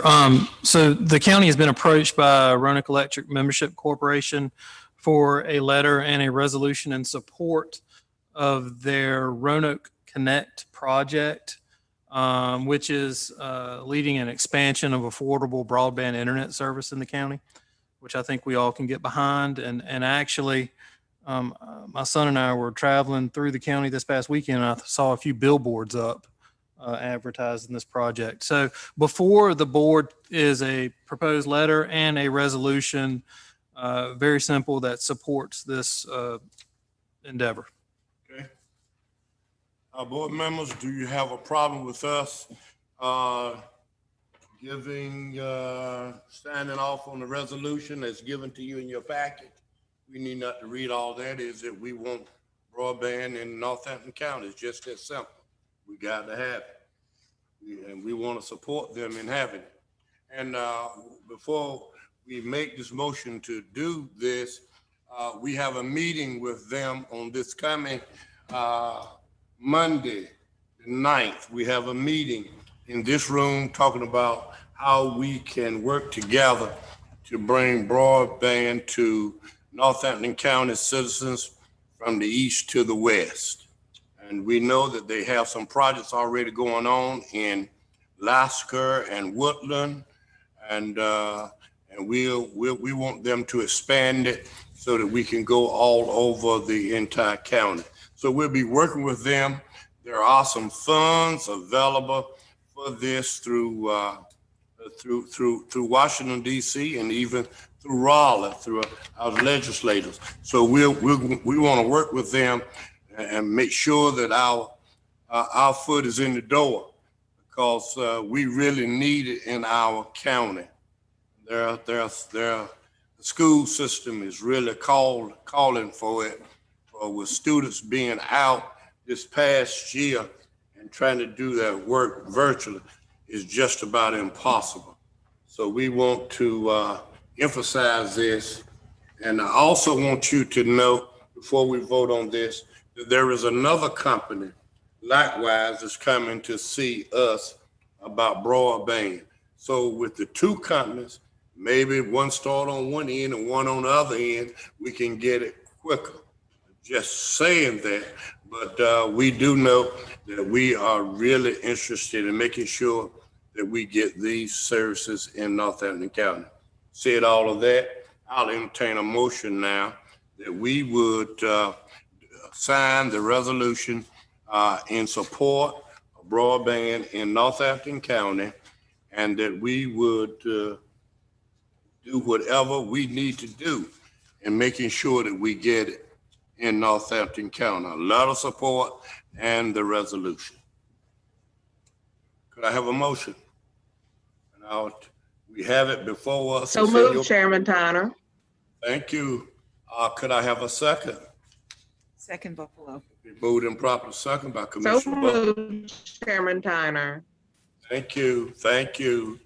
S2: So the county has been approached by Roanoke Electric Membership Corporation for a letter and a resolution in support of their Roanoke Connect project, which is leading an expansion of affordable broadband internet service in the county, which I think we all can get behind. And actually, my son and I were traveling through the county this past weekend, and I saw a few billboards up advertising this project. So before the board is a proposed letter and a resolution, very simple, that supports this endeavor.
S1: Okay. Board members, do you have a problem with us standing off on the resolution that's given to you in your packet? We need not to read all that. Is that we want broadband in Northampton County. It's just that simple. We got to have it. And we want to support them in having it. And before we make this motion to do this, we have a meeting with them on this coming Monday, the 9th. We have a meeting in this room talking about how we can work together to bring broadband to Northampton County citizens from the east to the west. And we know that they have some projects already going on in Lasker and Woodland, and we want them to expand it so that we can go all over the entire county. So we'll be working with them. There are some funds available for this through Washington D.C. and even through Raleigh, through our legislators. So we want to work with them and make sure that our foot is in the door, because we really need it in our county. The school system is really calling for it, with students being out this past year and trying to do their work virtually is just about impossible. So we want to emphasize this. And I also want you to know, before we vote on this, that there is another company likewise that's coming to see us about broadband. So with the two companies, maybe one start on one end and one on the other end, we can get it quicker. Just saying that, but we do know that we are really interested in making sure that we get these services in Northampton County. Said all of that, I'll entertain a motion now that we would sign the resolution in support of broadband in Northampton County, and that we would do whatever we need to do in making sure that we get it in Northampton County. A lot of support and the resolution. Could I have a motion? And we have it before us.
S3: So moved, Chairman Tyner.
S1: Thank you. Could I have a second?
S7: Second, Buffalo.
S1: Moved and properly second by
S3: So
S1: Commissioner Buffalo.
S3: moved, Chairman Tyner.
S1: Thank you, thank you,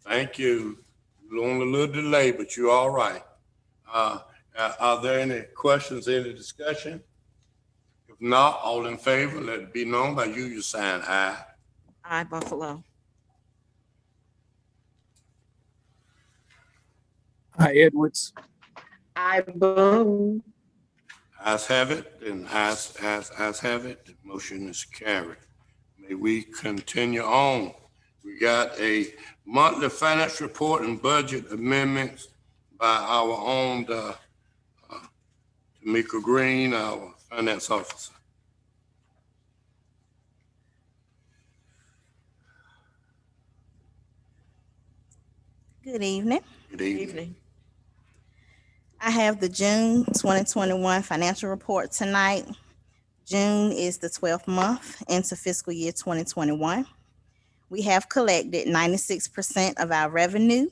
S1: thank you. You're on a little delay, but you're all right. Are there any questions, any discussion? If not, all in favor, let it be known by you sign aye.
S7: Aye, Buffalo.
S6: Hi, Edwards.
S3: I Boone.
S1: Ayes have it, and ayes have it. The motion is carried. May we continue on. We got a monthly finance report and budget amendments by our own Tamika Green, our finance officer.
S13: Good evening.
S1: Good evening.
S13: I have the June 2021 financial report tonight. June is the 12th month into fiscal year 2021. We have collected 96% of our revenue,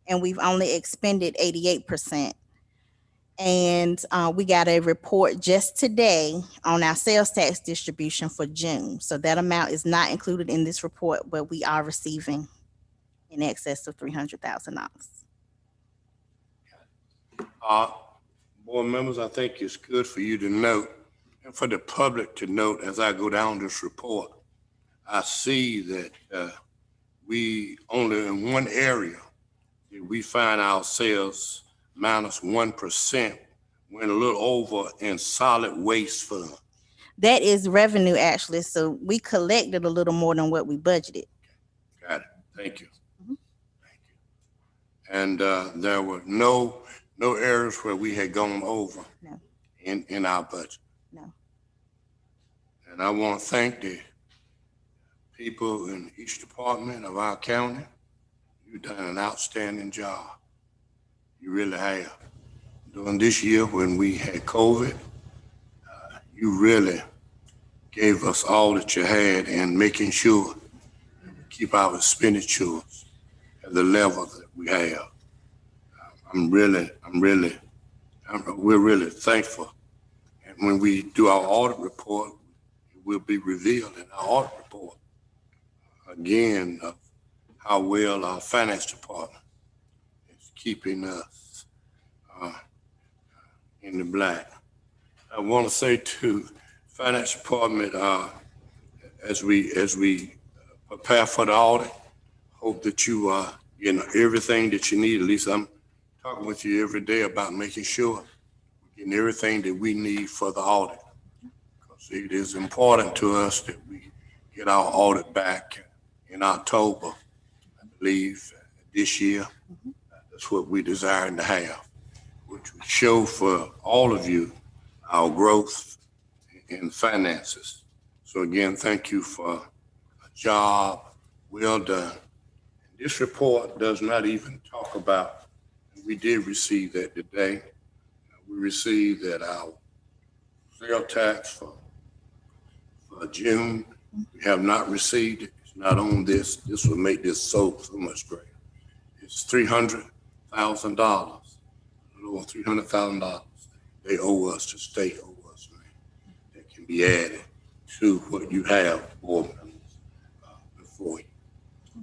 S13: and we've only expended 88%. And we got a report just today on our sales tax distribution for June. So that amount is not included in this report, but we are receiving in excess of $300,000.
S1: Board members, I think it's good for you to note, and for the public to note, as I go down this report, I see that we only in one area did we find ourselves -1%, went a little over in solid waste fund.
S13: That is revenue actually, so we collected a little more than what we budgeted.
S1: Got it. Thank you.
S13: Mhm.
S1: Thank you. And there were no areas where we had gone over
S13: No.
S1: in our budget.
S13: No.
S1: And I want to thank the people in each department of our county. You've done an outstanding job. You really have. During this year when we had COVID, you really gave us all that you had in making sure we keep our expenditures at the level that we have. We're really thankful. And when we do our audit report, it will be revealed in our audit report again of how well our finance department is keeping us in the black. I want to say to finance department, as we prepare for the audit, hope that you are getting everything that you need. At least I'm talking with you every day about making sure we're getting everything that we need for the audit. Because it is important to us that we get our audit back in October, I believe, this year. That's what we desire to have, which would show for all of you our growth in finances. So again, thank you for a job well done. This report does not even talk about, we did receive that today. We received that our sales tax for June, we have not received it. It's not on this. This will make this so much greater. It's $300,000, a little over $300,000. They owe us, the state owe us, man. That can be added to what you have board members before you.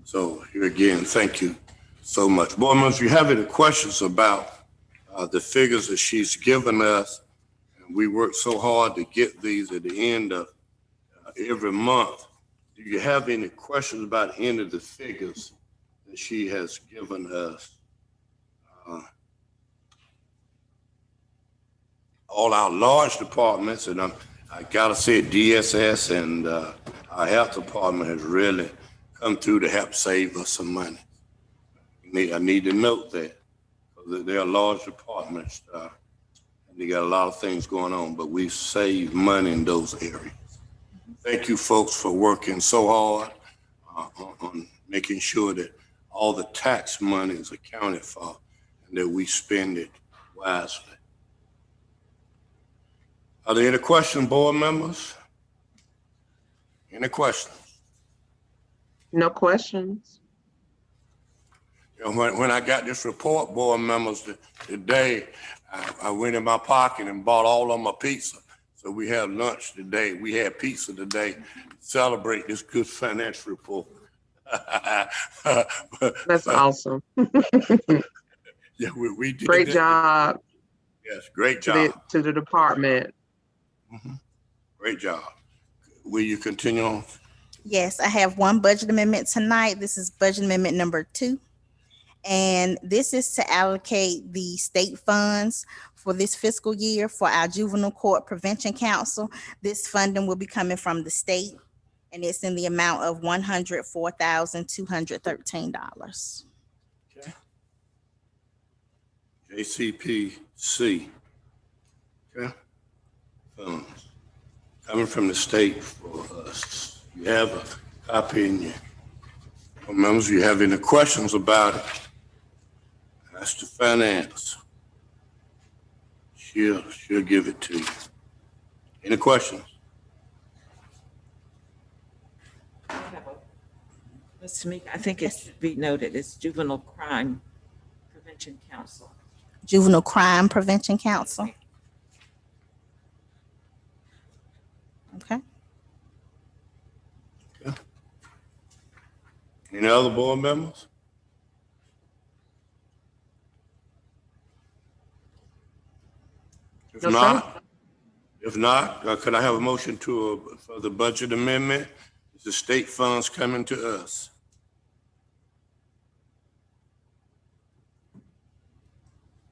S1: So here again, thank you so much. Board members, if you have any questions about the figures that she's given us, and we work so hard to get these at the end of every month. Do you have any questions about any of the figures that she has given us? All our large departments, and I gotta say DSS and our health department has really come through to help save us some money. I need to note that, because they are large departments, and they got a lot of things going on, but we save money in those areas. Thank you folks for working so hard on making sure that all the tax money is accounted for and that we spend it wisely. Are there any questions, board members? Any questions?
S3: No questions.
S1: You know, when I got this report, board members, today, I went in my pocket and bought all of my pizza. So we had lunch today. We had pizza today to celebrate this good financial report.
S3: That's awesome.
S1: Yeah, we did.
S3: Great
S1: that.
S3: job
S1: Yes, great job.
S3: to the department.
S1: Great job. Will you continue on?
S13: Yes, I have one budget amendment tonight. This is budget amendment number 2. And this is to allocate the state funds for this fiscal year for our Juvenile Court Prevention Council. This funding will be coming from the state, and it's in the amount of $104,213.
S1: Okay. JCPC. Okay. Funds coming from the state for us. You have a copy in your members. You have any questions about it? That's the finance. She'll give it to you. Any questions?
S7: Ms. Tamika, I think it should be noted, it's Juvenile Crime Prevention Council.
S13: Juvenile Crime Prevention Council. Okay.
S1: Any other board members? If
S3: No, sir.
S1: not, could I have a motion for the budget amendment? The state funds coming to us.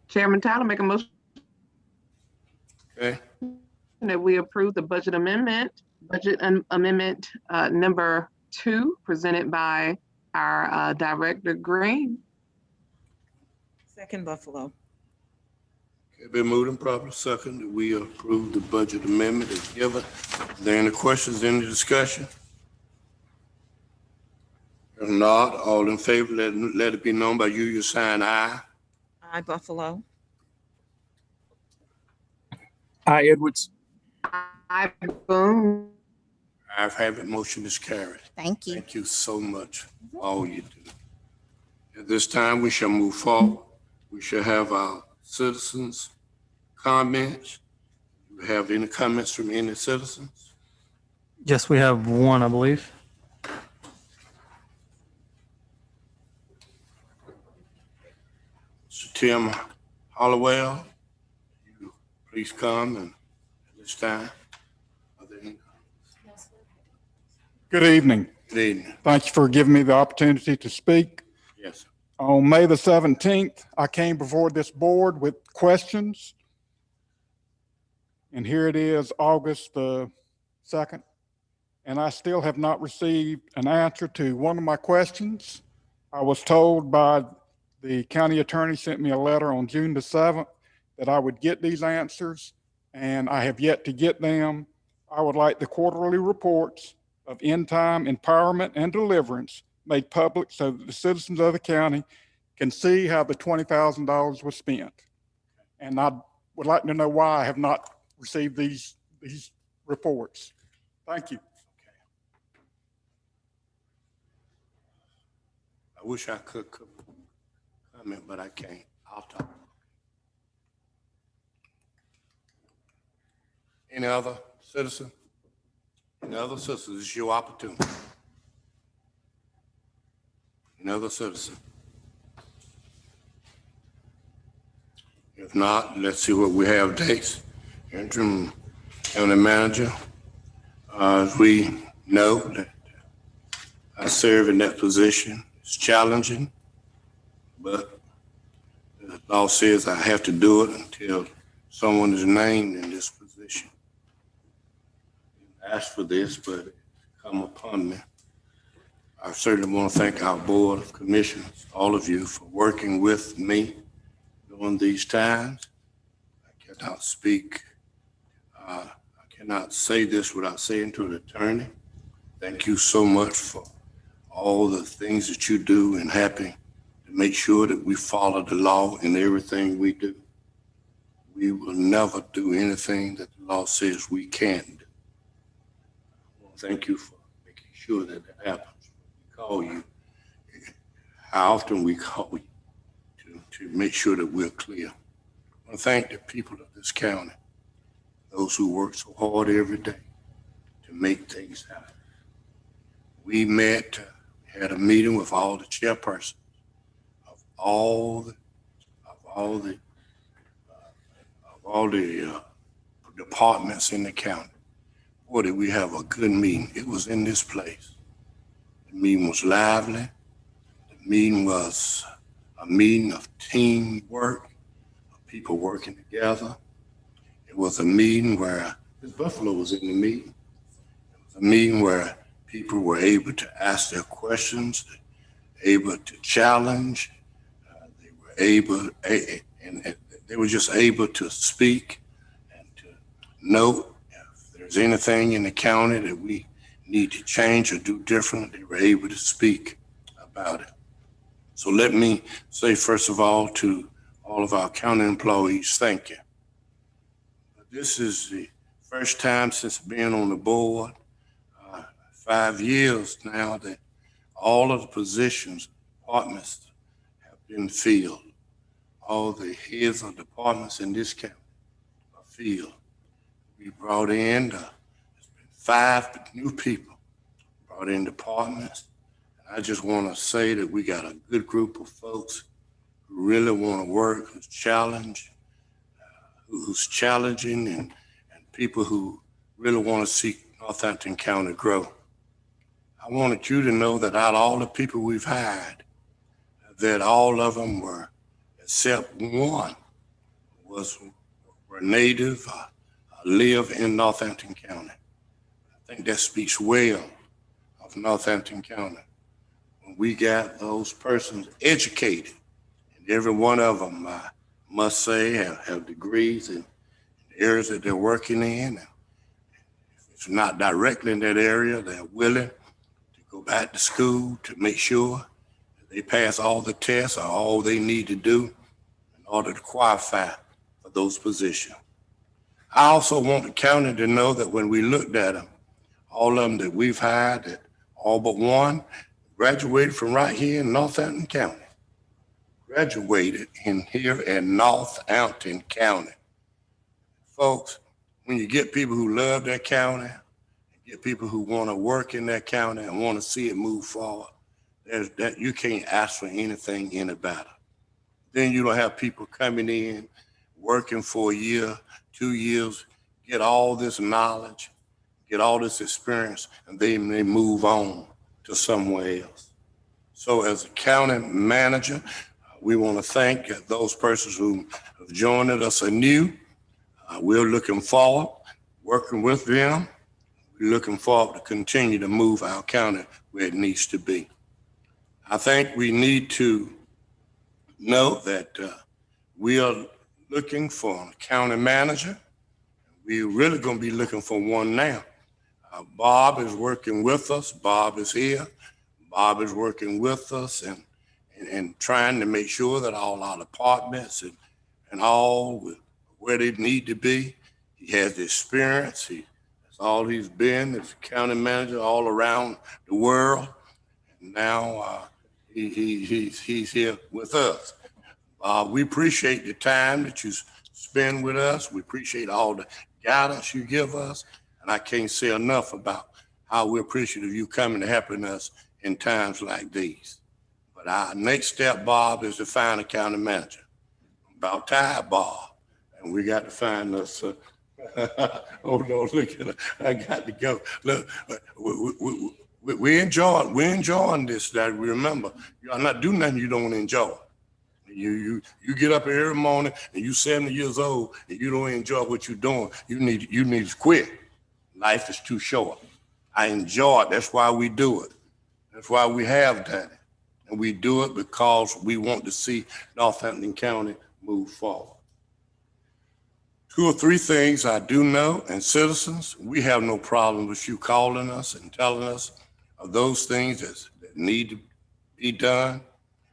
S3: Chairman Tyler, make a motion
S1: Okay,
S3: that we approve the budget amendment number 2 presented by our Director Green.
S7: Second Buffalo.
S1: okay, been moved and properly second that we approve the budget amendment as given. Are there any questions, any discussion? If not, all in favor, let it be known by your sign aye.
S7: I Buffalo.
S6: Aye, Edwards.
S3: I Boone.
S1: Ayes have it, motion is carried.
S13: Thank you.
S1: Thank you so much for all you do. At this time, we shall move forward. We shall have our citizens' comments. Do you have any comments from any citizens?
S2: Yes, we have one, I believe.
S1: Mr. Tim Hollowell, you please come and at this time. Are there any-
S14: Good evening.
S1: Good evening.
S14: Thank you for giving me the opportunity to speak.
S1: Yes, sir.
S14: On May the 17th, I came before this board with questions. And here it is, August the 2nd, and I still have not received an answer to one of my questions. I was told by the county attorney, sent me a letter on June the 7th that I would get these answers, and I have yet to get them. I would like the quarterly reports of end-time empowerment and deliverance made public so that the citizens of the county can see how the $20,000 was spent. And I would like to know why I have not received these reports. Thank you.
S1: I wish I could comment, but I can't. I'll talk. Any other citizen? Any other citizens? It's your opportunity. Any other citizen? If not, let's see what we have dates. Interim county manager. As we know that I serve in that position. It's challenging, but the law says I have to do it until someone is named in this position. I asked for this, but it come upon me. I certainly want to thank our Board of Commissioners, all of you, for working with me during these times. I cannot speak. I cannot say this without saying to the attorney, thank you so much for all the things that you do and helping to make sure that we follow the law in everything we do. We will never do anything that the law says we can't do. I want to thank you for making sure that that happens. We call you, how often we call you to make sure that we're clear. I want to thank the people of this county, those who work so hard every day to make things happen. We met, had a meeting with all the chairpersons of all the departments in the county. Boy, did we have a good meeting. It was in this place. The meeting was lively. The meeting was a meeting of teamwork, of people working together. It was a meeting where Ms. Buffalo was in the meeting. It was a meeting where people were able to ask their questions, able to challenge. They were able, and they were just able to speak and to note if there's anything in the county that we need to change or do different. They were able to speak about it. So let me say, first of all, to all of our county employees, thank you. This is the first time since being on the board, 5 years now, that all of the positions, departments have been filled. All the heads of departments in this county are filled. We brought in, there's been 5 new people brought in departments. I just want to say that we got a good group of folks who really want to work, who's challenging, and people who really want to see Northampton County grow. I wanted you to know that out of all the people we've hired, that all of them were, except one, were native, live in Northampton County. I think that speaks well of Northampton County. When we got those persons educated, and every one of them, I must say, have degrees in the areas that they're working in. If it's not directly in that area, they're willing to go back to school to make sure that they pass all the tests or all they need to do in order to qualify for those positions. I also want the county to know that when we looked at them, all of them that we've hired, that all but one graduated from right here in Northampton County. Graduated in here in Northampton County. Folks, when you get people who love their county, get people who want to work in their county and want to see it move forward, you can't ask for anything any better. Then you don't have people coming in, working for a year, 2 years, get all this knowledge, get all this experience, and then they move on to somewhere else. So as a county manager, we want to thank those persons who have joined us anew. We're looking forward, working with them. We're looking forward to continue to move our county where it needs to be. I think we need to know that we are looking for a county manager. We're really going to be looking for one now. Bob is working with us. Bob is here. Bob is working with us and trying to make sure that all our departments and all where they need to be. He has the experience. That's all he's been as a county manager all around the world. And now he's here with us. We appreciate the time that you spend with us. We appreciate all the guidance you give us. And I can't say enough about how we're appreciative of you coming and helping us in times like these. But our next step, Bob, is to find a county manager. About time, Bob. And we got to find us. Oh no, look at it. I got to go. Look, we're enjoying this. That we remember, you are not doing nothing you don't enjoy. You get up every morning and you 70 years old and you don't enjoy what you're doing. You need to quit. Life is too short. I enjoy it. That's why we do it. That's why we have done it. And we do it because we want to see Northampton County move forward. 2 or 3 things I do know, and citizens, we have no problem with you calling us and telling us of those things that need to be done.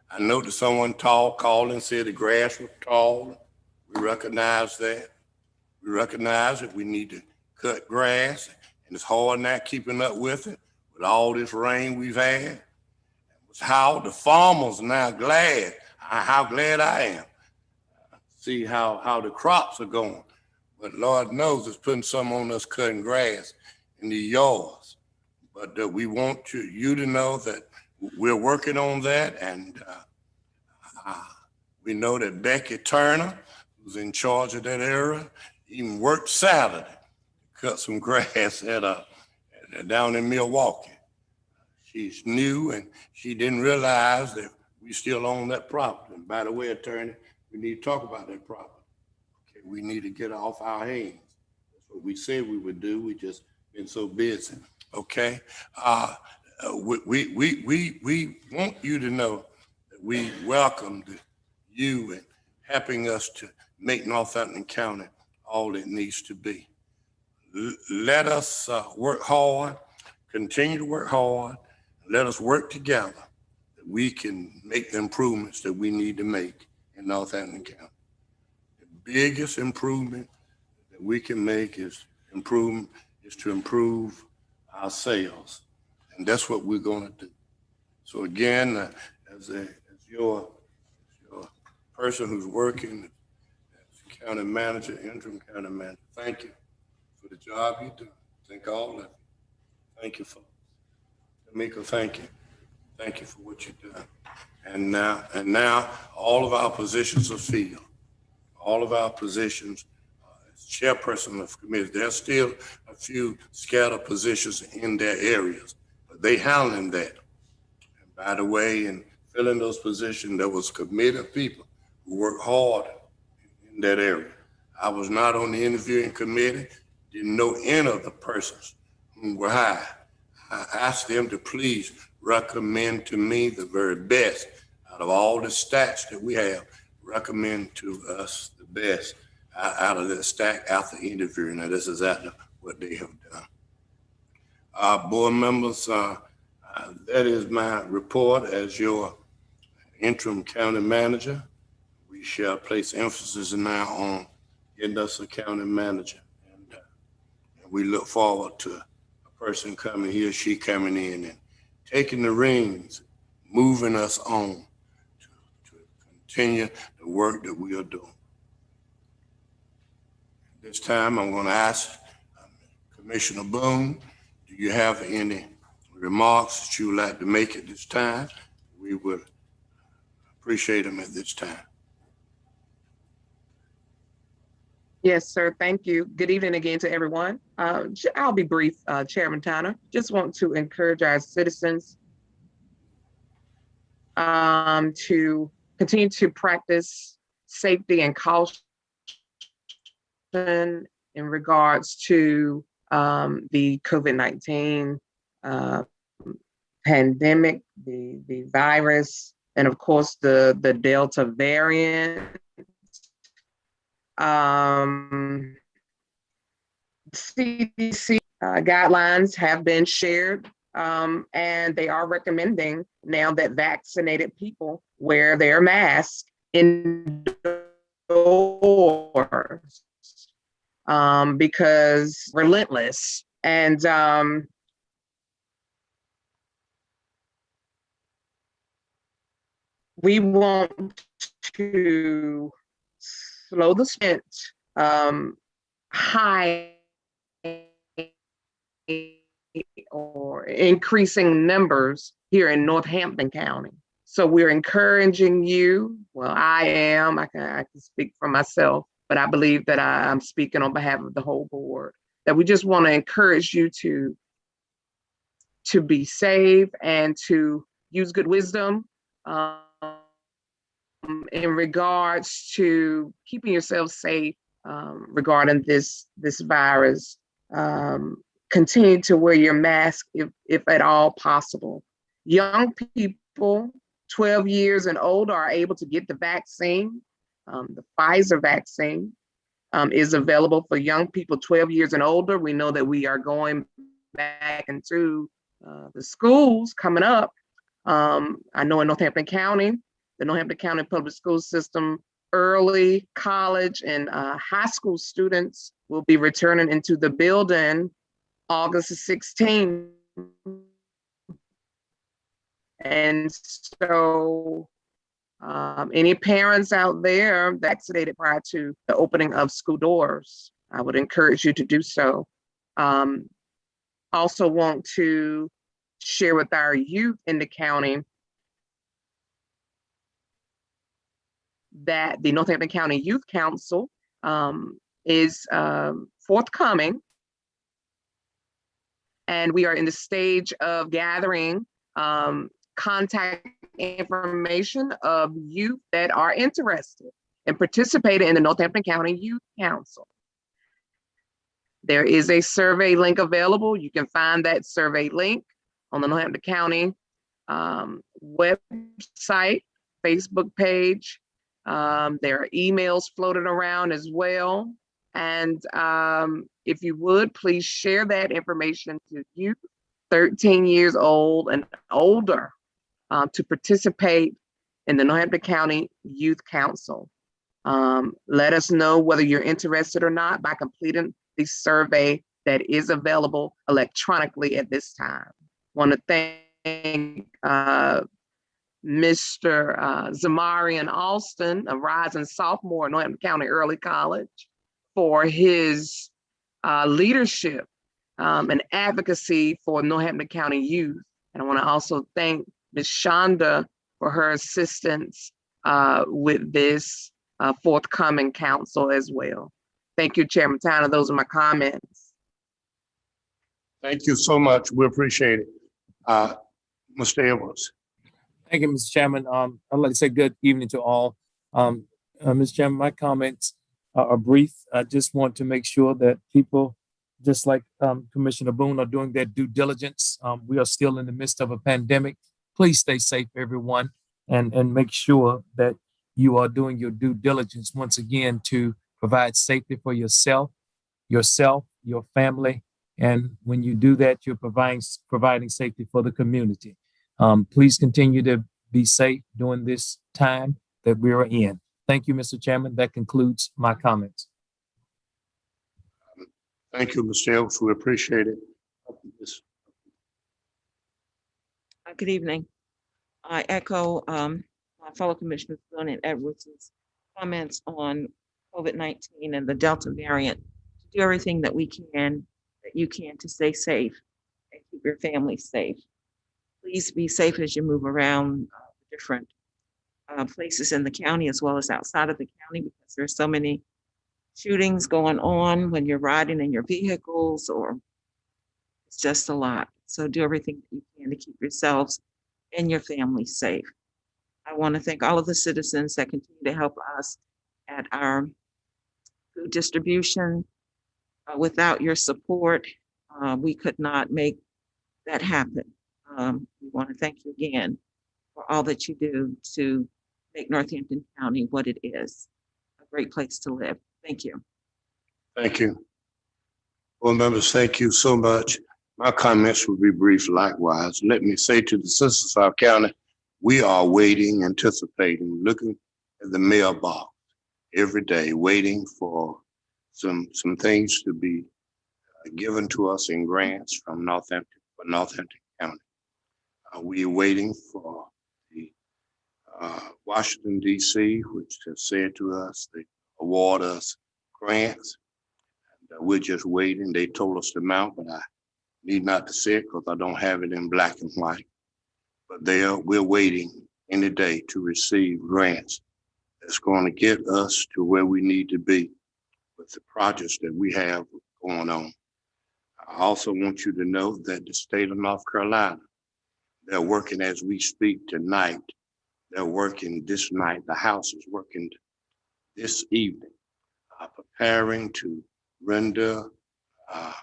S1: I know that someone called and said the grass was tall. We recognize that. We recognize that we need to cut grass, and it's hard now keeping up with it with all this rain we've had. It's how the farmers now glad, how glad I am. See how the crops are going. But Lord knows it's putting some on us cutting grass in the yards. But we want you to know that we're working on that, and we know that Becky Turner, who's in charge of that area, even worked Saturday to cut some grass down in Milwaukee. She's new, and she didn't realize that we still own that property. And by the way, attorney, we need to talk about that property. Okay, we need to get it off our hands. That's what we said we would do. We just been so busy. Okay, we want you to know that we welcome you and helping us to make Northampton County all it needs to be. Let us work hard, continue to work hard. Let us work together that we can make the improvements that we need to make in Northampton County. The biggest improvement that we can make is to improve our sales. And that's what we're going to do. So again, as your person who's working as county manager, interim county manager, thank you for the job you do. Thank all of you. Thank you, folks. Tamika, thank you. Thank you for what you've done. And now all of our positions are filled. All of our positions as chairperson of committees, there's still a few scattered positions in their areas, but they handling that. And by the way, in filling those positions, there was committed people who work hard in in that area. I was not on the interviewing committee, didn't know any of the persons who were hired. I asked them to please recommend to me the very best out of all the stats that we have, recommend to us the best out of the stack after interviewing. Now, this is exactly what they have done. Board members, that is my report as your interim county manager. We shall place emphasis now on getting us a county manager. And we look forward to a person coming, he or she coming in and taking the reins, moving us on to continue the work that we are doing. This time, I'm going to ask Commissioner Boone, do you have any remarks that you would like to make at this time? We would appreciate them at this time.
S3: Yes, sir. Thank you. Good evening again to everyone. I'll be brief, Chairman Tanner. Just want to encourage our citizens to continue to practice safety and caution in regards to the COVID-19 pandemic, the virus, and of course the Delta variant. CDC guidelines have been shared, and they are recommending now that vaccinated people wear their mask indoors, because relentless. And we want to slow the sprint, high or increasing numbers here in Northampton County. So we're encouraging you. Well, I am. I can speak for myself, but I believe that I'm speaking on behalf of the whole board, that we just want to encourage you to be safe and to use good wisdom in regards to keeping yourself safe regarding this virus. Continue to wear your mask if at all possible. Young people 12 years and older are able to get the vaccine. The Pfizer vaccine is available for young people 12 years and older. We know that we are going back into the schools coming up. I know in Northampton County, the Northampton County Public School System, early college and high school students will be returning into the building August 16th. And so any parents out there vaccinated prior to the opening of school doors, I would encourage you to do so. Also want to share with our youth in the county that the Northampton County Youth Council is forthcoming. And we are in the stage of gathering contact information of youth that are interested in participating in the Northampton County Youth Council. There is a survey link available. You can find that survey link on the Northampton County website, Facebook page. There are emails floating around as well. And if you would, please share that information to youth 13 years old and older to participate in the Northampton County Youth Council. Let us know whether you're interested or not by completing the survey that is available electronically at this time. Want to thank Mr. Zamarian Alston, a rising sophomore at Northampton County Early College, for his leadership and advocacy for Northampton County youth. And I want to also thank Ms. Shonda for her assistance with this forthcoming council as well. Thank you, Chairman Tanner. Those are my comments.
S1: Thank you so much. We appreciate it. Mr. Edwards.
S6: Thank you, Mr. Chairman. I'd like to say good evening to all. Mr. Chairman, my comments are brief. I just want to make sure that people, just like Commissioner Boone, are doing their due diligence. We are still in the midst of a pandemic. Please stay safe, everyone, and make sure that you are doing your due diligence once again to provide safety for yourself, your family, and when you do that, you're providing safety for the community. Please continue to be safe during this time that we are in. Thank you, Mr. Chairman. That concludes my comments.
S1: Thank you, Mr. Elks. We appreciate it.
S7: Good evening. I echo my fellow commissioners Boone and Edwards' comments on COVID-19 and the Delta variant. To do everything that you can to stay safe and keep your family safe. Please be safe as you move around different places in the county as well as outside of the county, because there's so many shootings going on when you're riding in your vehicles, or it's just a lot. So do everything that you can to keep yourselves and your family safe. I want to thank all of the citizens that continue to help us at our food distribution. Without your support, we could not make that happen. We want to thank you again for all that you do to make Northampton County what it is, a great place to live. Thank you.
S1: Thank you. Board members, thank you so much. My comments will be brief likewise. Let me say to the citizens of our county, we are waiting, anticipating, looking at the mailbox every day, waiting for some things to be given to us in grants from Northampton County. We're waiting for the Washington, D.C., which has said to us they award us grants. And we're just waiting. They told us the amount, but I need not to say it because I don't have it in black and white. But we're waiting any day to receive grants that's going to get us to where we need to be with the projects that we have going on. I also want you to know that the state of North Carolina, they're working as we speak tonight. They're working this night. The House is working this evening, preparing to render a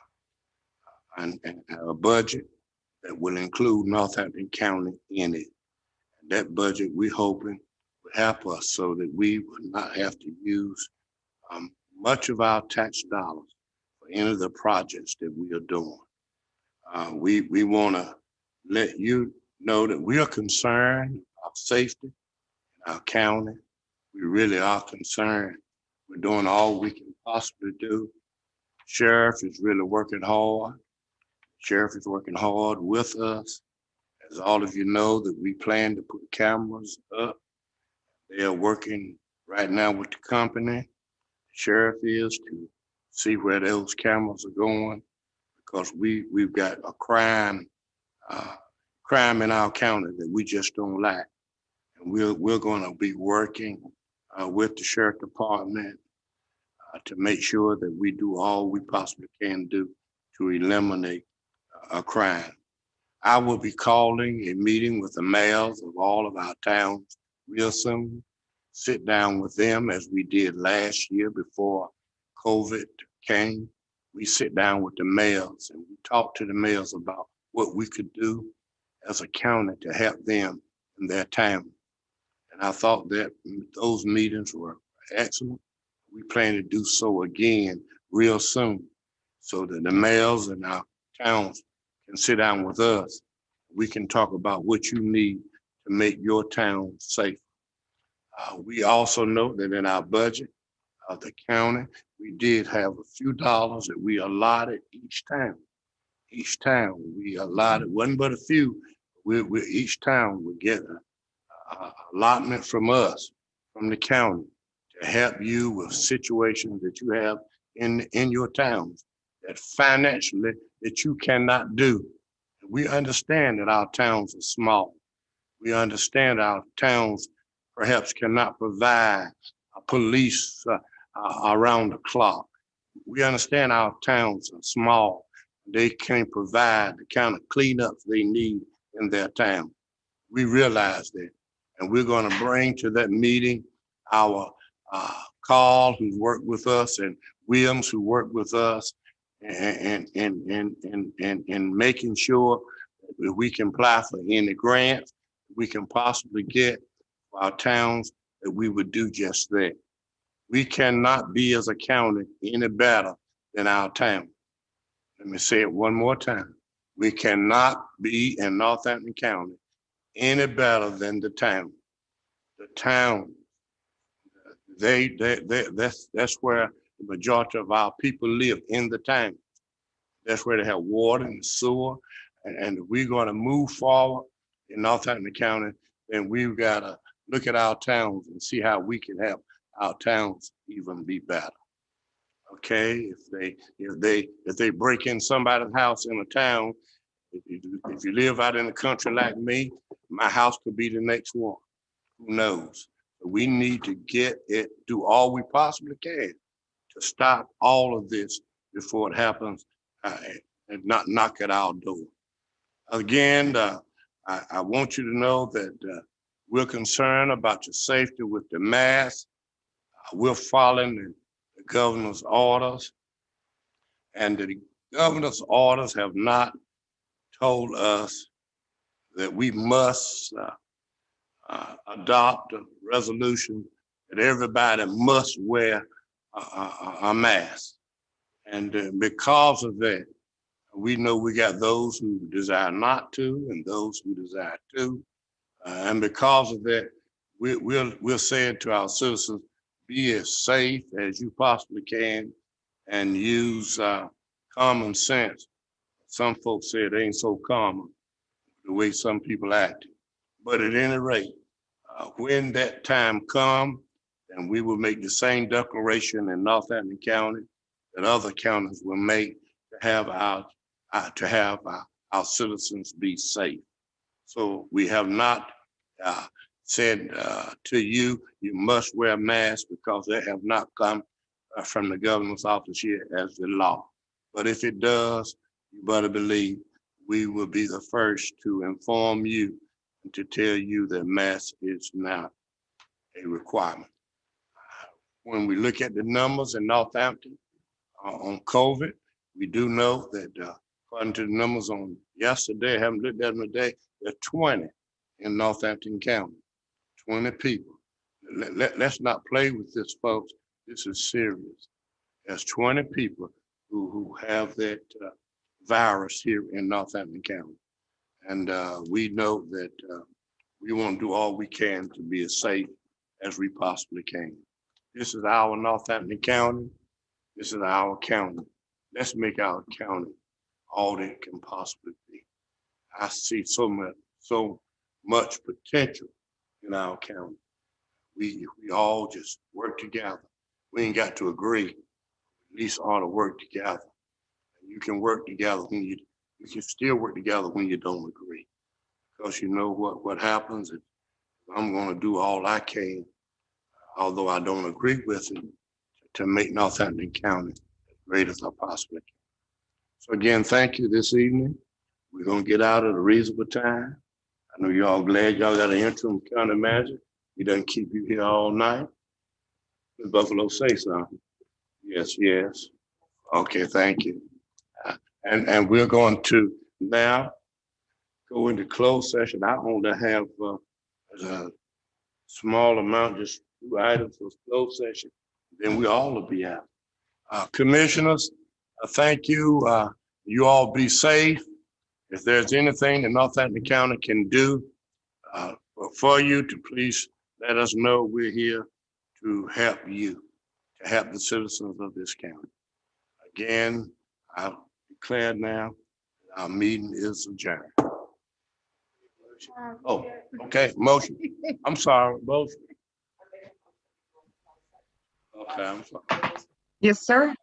S1: budget that will include Northampton County in it. And that budget, we're hoping, will help us so that we will not have to use much of our tax dollars for any of the projects that we are doing. We want to let you know that we are concerned about safety in our county. We really are concerned. We're doing all we can possibly do. Sheriff is really working hard. Sheriff is working hard with us. As all of you know, that we plan to put cameras up. They are working right now with the company. Sheriff is to see where those cameras are going, because we've got a crime in our county that we just don't like. And we're going to be working with the sheriff department to make sure that we do all we possibly can do to eliminate a crime. I will be calling a meeting with the mayors of all of our towns real soon, sit down with them as we did last year before COVID came. We sit down with the mayors and we talk to the mayors about what we could do as a county to help them in their town. And I thought that those meetings were excellent. We plan to do so again real soon so that the mayors in our towns can sit down with us. We can talk about what you need to make your town safe. We also know that in our budget of the county, we did have a few dollars that we allotted each town. Each town we allotted, wasn't but a few. Each town would get an allotment from us, from the county, to help you with situations that you have in your towns that financially that you cannot do. We understand that our towns are small. We understand our towns perhaps cannot provide a police around the clock. We understand our towns are small. They can't provide the kind of cleanups they need in their town. We realize that, and we're going to bring to that meeting our Carl, who worked with us, and Williams, who worked with us, and making sure that we can apply for any grants we can possibly get for our towns, that we would do just that. We cannot be as a county any better than our town. Let me say it one more time. We cannot be in Northampton County any better than the town. The town, that's where the majority of our people live, in the town. That's where they have water and sewer. And if we're going to move forward in Northampton County, then we've got to look at our towns and see how we can help our towns even be better. Okay, if they break in somebody's house in a town, if you live out in the country like me, my house could be the next one. Who knows? We need to do all we possibly can to stop all of this before it happens, and not knock at our door. Again, I want you to know that we're concerned about your safety with the mask. We're following the governor's orders, and the governor's orders have not told us that we must adopt a resolution that everybody must wear a mask. And because of that, we know we got those who desire not to and those who desire to. And because of that, we're saying to our citizens, be as safe as you possibly can and use common sense. Some folks say it ain't so common the way some people act. But at any rate, when that time comes, then we will make the same declaration in Northampton County that other counties will make to have our citizens be safe. So we have not said to you, you must wear a mask, because they have not come from the governor's office yet as the law. But if it does, you better believe we will be the first to inform you and to tell you that mask is not a requirement. When we look at the numbers in Northampton on COVID, we do know that according to the numbers on yesterday, I haven't looked at them today, there are 20 in Northampton County, 20 people. Let's not play with this, folks. This is serious. There's 20 people who have that virus here in Northampton County. And we know that we want to do all we can to be as safe as we possibly can. This is our Northampton County. This is our county. Let's make our county all that it can possibly be. I see so much potential in our county. We all just work together. We ain't got to agree. At least ought to work together. You can work together when you can still work together when you don't agree. Because you know what happens is I'm going to do all I can, although I don't agree with it, to make Northampton County as great as I possibly can. So again, thank you this evening. We're going to get out at a reasonable time. I know you're all glad y'all got an interim county manager. He doesn't keep you here all night. Ms. Buffalo, say something. Yes, yes. Okay, thank you. And we're going to now go into closed session. I only have a small amount, just 2 items for closed session. Then we all will be out. Commissioners, thank you. You all be safe. If there's anything that Northampton County can do for you, to please let us know. We're here to help you, to help the citizens of this county. Again, I declare now our meeting is adjourned. Oh, okay, motion. I'm sorry, motion. Okay, I'm sorry.
S3: Yes, sir.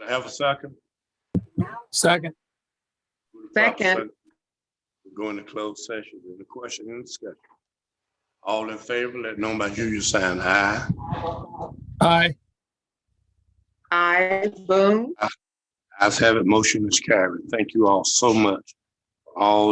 S1: Have a second?
S6: Second.
S3: Second.
S1: We're going to closed session. There's a question and discussion. All in favor, let know by your sign. Aye.
S6: Aye.
S3: Aye, Boone.
S1: Ayes have it, motion is carried. Thank you all so much for all